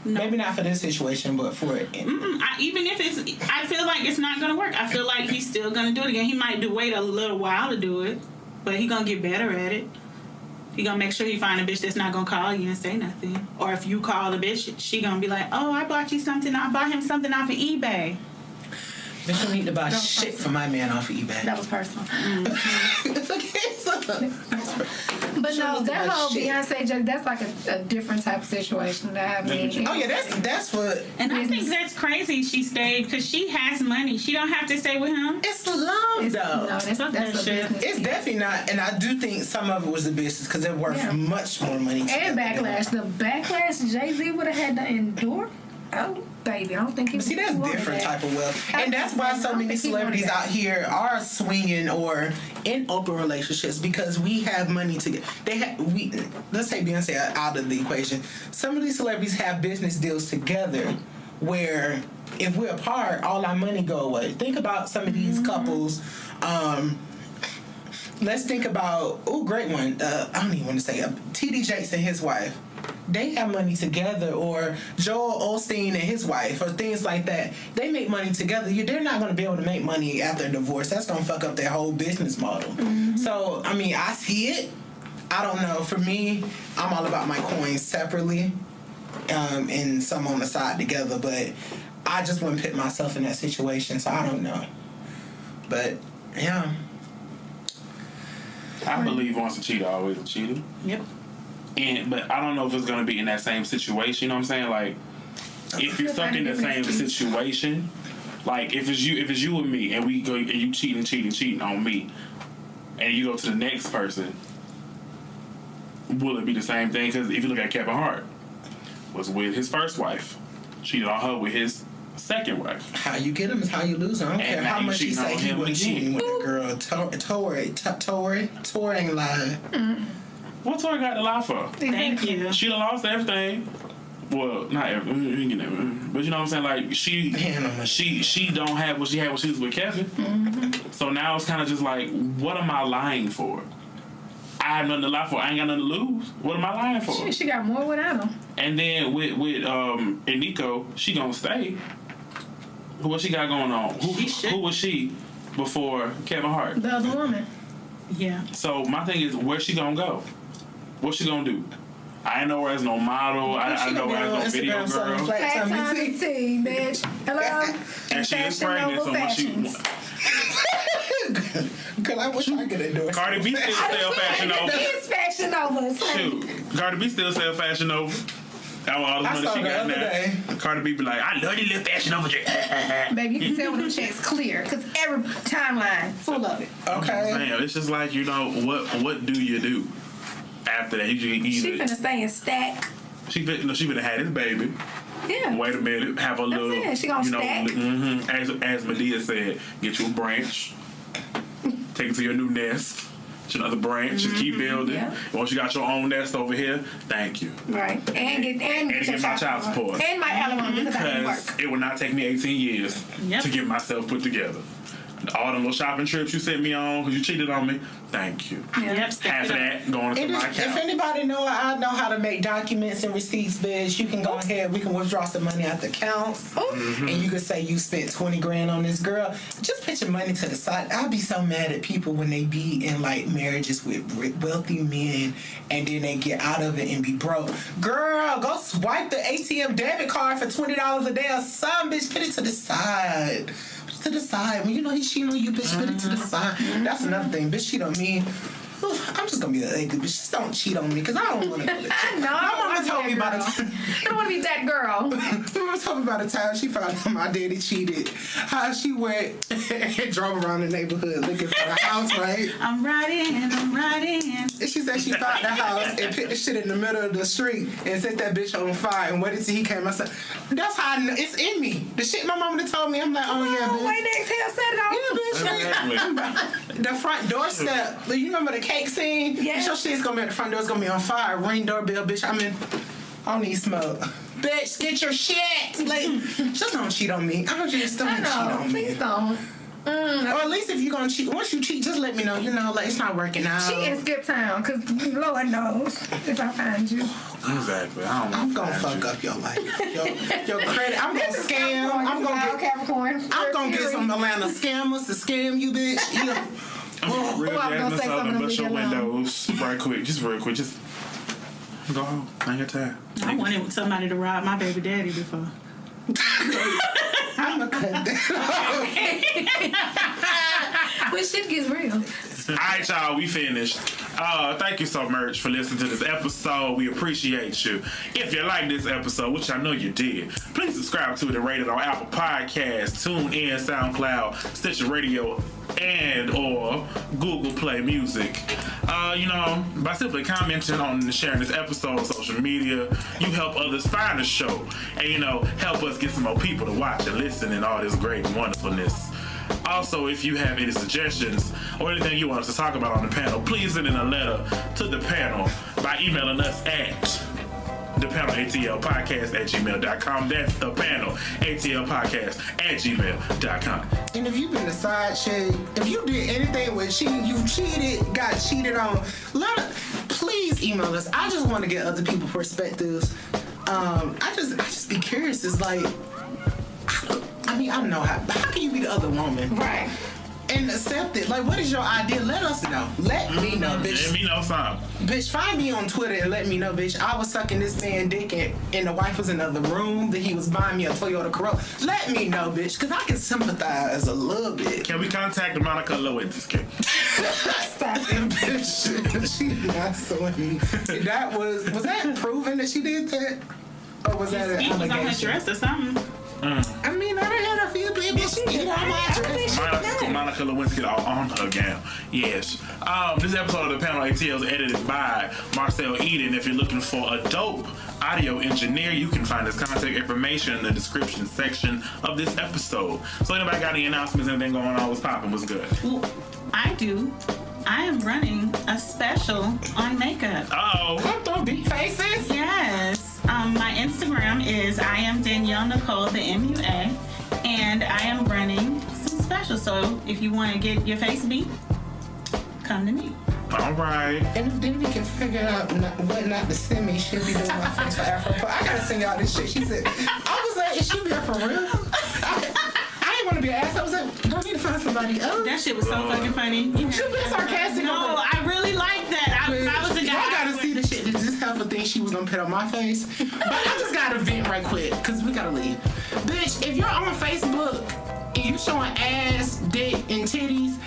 No. Maybe not for this situation, but for it. Even if I feel like it's not going to work. I feel like he's still going to do it again. He might wait a little while to do it, but he's going to get better at it. He going to make sure he find a bitch that's not going to call you and say nothing. Or if you call the bitch, she going to be like, oh, I bought you something. I bought him something off of eBay. Bitch, you need to buy shit for my man off of eBay. That was personal. Mm-hmm. It's okay. But no, that whole Beyonce joke, that's like a different type of situation. I mean, oh yeah, that's for. And I think that's crazy. She stayed because she has money. She don't have to stay with him. It's love, though. No, that's a business. It's definitely not, and I do think some of it was a business because they're worth much more money. And backlash. The backlash Jay-Z would have had to endure. Oh, baby, I don't think he would. See, that's different type of wealth. And that's why so many celebrities out here are swinging or in open relationships because we have money to get. Let's take Beyonce out of the equation. Some of these celebrities have business deals together where if we're apart, all our money go away. Think about some of these couples. Let's think about, great one. I don't even want to say T.D. Jakes and his wife. They have money together, or Joel Osteen and his wife, or things like that. They make money together. They're not going to be able to make money after a divorce. That's going to fuck up their whole business model. Mm-hmm. So, I mean, I see it. I don't know. For me, I'm all about my coins separately and some on the side together, but I just wouldn't put myself in that situation, so I don't know. But, yeah. I believe once a cheater, always a cheater. Yep. But I don't know if it's going to be in that same situation, you know what I'm saying? Like, if you're stuck in the same situation, like, if it's you and me, and we go, and you cheating on me, and you go to the next person, will it be the same thing? Because if you look at Kevin Hart, was with his first wife, cheated on her with his second wife. How you get him is how you lose him. I don't care how much he say he was cheating with the girl. Tori ain't lying. Mm. What Tori got to lie for? Thank you. She done lost everything. Well, not everything, but you know what I'm saying? Like, she don't have what she had when she was with Kevin. Mm-hmm. So now it's kind of just like, what am I lying for? I have nothing to lie for. I ain't got nothing to lose. What am I lying for? She got more without him. And then with Nico, she gonna stay. What she got going on? Who was she before Kevin Hart? The other woman. Yeah. So my thing is, where's she gonna go? What's she gonna do? I ain't know her as no model. I know her as no video girl. Flat tummy tea, bitch. Hello. And she is pregnant, so what she... Girl, I wish I could endorse. Cardi B still sell Fashion Nova. It's Fashion Nova. Shoot. Cardi B still sell Fashion Nova. All the money she got now. Cardi B be like, I love this little Fashion Nova dress. Baby, you can tell when them checks clear, because every timeline full of it. Okay. Damn, it's just like, you know, what do you do after that? She finna stay in stack. She finna have this baby. Yeah. Wait a minute, have a little. That's it. She gonna stack. Mm-hmm, as Medea said, get you a branch, take it to your new nest. Another branch, just keep building. Yeah. Once you got your own nest over here, thank you. Right. And get my child support. And my alimony because I didn't work. It will not take me 18 years to get myself put together. All the little shopping trips you sent me on because you cheated on me. Thank you. Yep, Half of that going to my account. If anybody know I know how to make documents and receipts, bitch, you can go ahead. We can withdraw some money out the accounts, and you can say you spent 20 grand on this girl. Just put your money to the side. I'll be so mad at people when they be in like marriages with wealthy men, and then they get out of it and be broke. Girl, go swipe the ATM debit card for $20 a day or something, bitch. Put it to the side. To the side. When you know he's cheating on you, bitch, put it to the side. That's another thing. Bitch, cheat on me. I'm just gonna be the ugly bitch. Just don't cheat on me because I don't want to do that. No, my mama told me about it. I don't want to be that girl. My mama told me about a time she found out my daddy cheated. How she went and drove around the neighborhood looking for the house, right? I'm riding. And she said she found the house and put the shit in the middle of the street and set that bitch on fire and waited till he came. I said, that's how I know. It's in me. The shit my mama told me, I'm like, oh yeah, bitch. Wait, next hell set it off. Yeah, bitch. The front doorstep. You remember the cake scene? Yeah. Your shit's gonna be at the front door's gonna be on fire. Ring doorbell, bitch. I don't need smoke. Bitch, get your shit. Like, just don't cheat on me. Don't cheat on me. Please don't. Or at least if you're gonna cheat, once you cheat, just let me know. You know, like it's not working out. She in Skip Town, cause Lord knows if I find you. Exactly. I'm gonna fuck up your life. Your credit. I'm gonna scam. I'm gonna get some Atlanta scammers to scam you, bitch. Real I was gonna say something bust your to leave it alone. windows right quick. Just real quick. Just go home. I ain't got time. I wanted somebody to rob my baby daddy before. I'm gonna cut that. When shit gets real. All right, y'all, we finished. Thank you so much for listening to this episode. We appreciate you. If you like this episode, which I know you did, please subscribe to it and rate it on Apple Podcasts, TuneIn, SoundCloud, Stitcher Radio, and or Google Play Music. By simply commenting on and sharing this episode on social media, you help others find the show and, help us get some more people to watch and listen and all this great wonderfulness. Also, if you have any suggestions or anything you want us to talk about on the panel, please send in a letter to the panel by emailing us at thepanelatlpodcast@gmail.com. That's the panel atlpodcast@gmail.com. And if you've been a side chick, if you did anything with cheating, you cheated, got cheated on, please email us. I just want to get other people's perspectives. I just be curious. It's like, I don't know how can you be the other woman? Right. And accept it. Like, what is your idea? Let us know. Let me know, bitch. Let me know something. Bitch, find me on Twitter and let me know, bitch. I was sucking this man dick and the wife was in the other room that he was buying me a Toyota Corolla. Let me know, bitch, because I can sympathize a little bit. Can we contact Monica Lewinsky? Stop it, bitch. She did not suing me. Was that proven that she did that? Or was that an He was on her allegation? dress or something. I done had a few people speak on my dress. Monica Lewinsky on her gown. Yes. This episode of the Panel ATL is edited by Marcel Eadon. If you're looking for a dope audio engineer, you can find his contact information in the description section of this episode. So anybody got any announcements, anything going on? What's popping? What's good? Well, I do. I am running a special on makeup. Uh-oh. Come through, big faces. Yes. My Instagram is I am Danielle Nicole, the MUA, and I am running some specials. So if you want to get your face beat, come to me. All right. And if Diddy can figure out what not to send me, she'll be doing my face for Afro. I gotta send y'all this shit. She said, I was like, is she be for real? I didn't want to be an ass. I was like, do I need to find somebody else? That shit was so fucking funny. You been sarcastic. No, I really like that. I was a guy. Y'all gotta see the shit. Did this have a thing she was gonna put on my face? But I just gotta vent right quick, because we gotta leave. Bitch, if you're on Facebook and you showing ass, dick, and titties,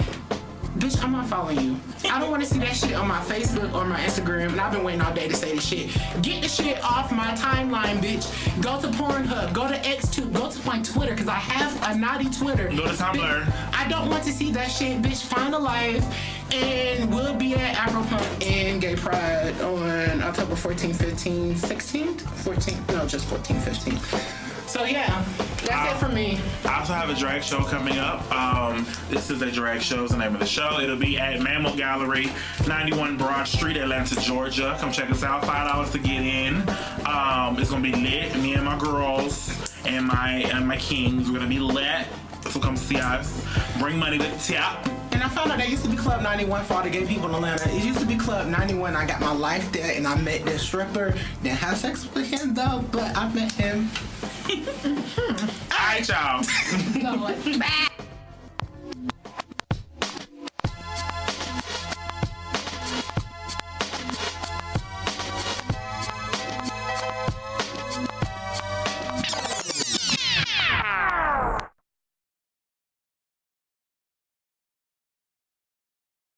bitch, I'm not following you. I don't want to see that shit on my Facebook or my Instagram, and I've been waiting all day to say this shit. Get the shit off my timeline, bitch. Go to Pornhub, go to X2, go to my Twitter, because I have a naughty Twitter. Go to Tumblr. Bitch, I don't want to see that shit, bitch. Find a life, and we'll be at Afropunk and Gay Pride on October 14th, 15th, 16th? 14th? No, just 14th, 15th. So yeah, that's it for me. I also have a drag show coming up. This is a drag show, is the name of the show. It'll be at Mammal Gallery, 91 Broad Street, Atlanta, Georgia. Come check us out. $5 to get in. It's gonna be lit. Me and my girls and my kings, we're gonna be lit. So come see us. Bring money to tap. And I found out there used to be Club 91 for all the gay people in Atlanta. It used to be Club 91. I got my life there, and I met this stripper. Didn't have sex with him, though, but I met him. All right, y'all. Bye.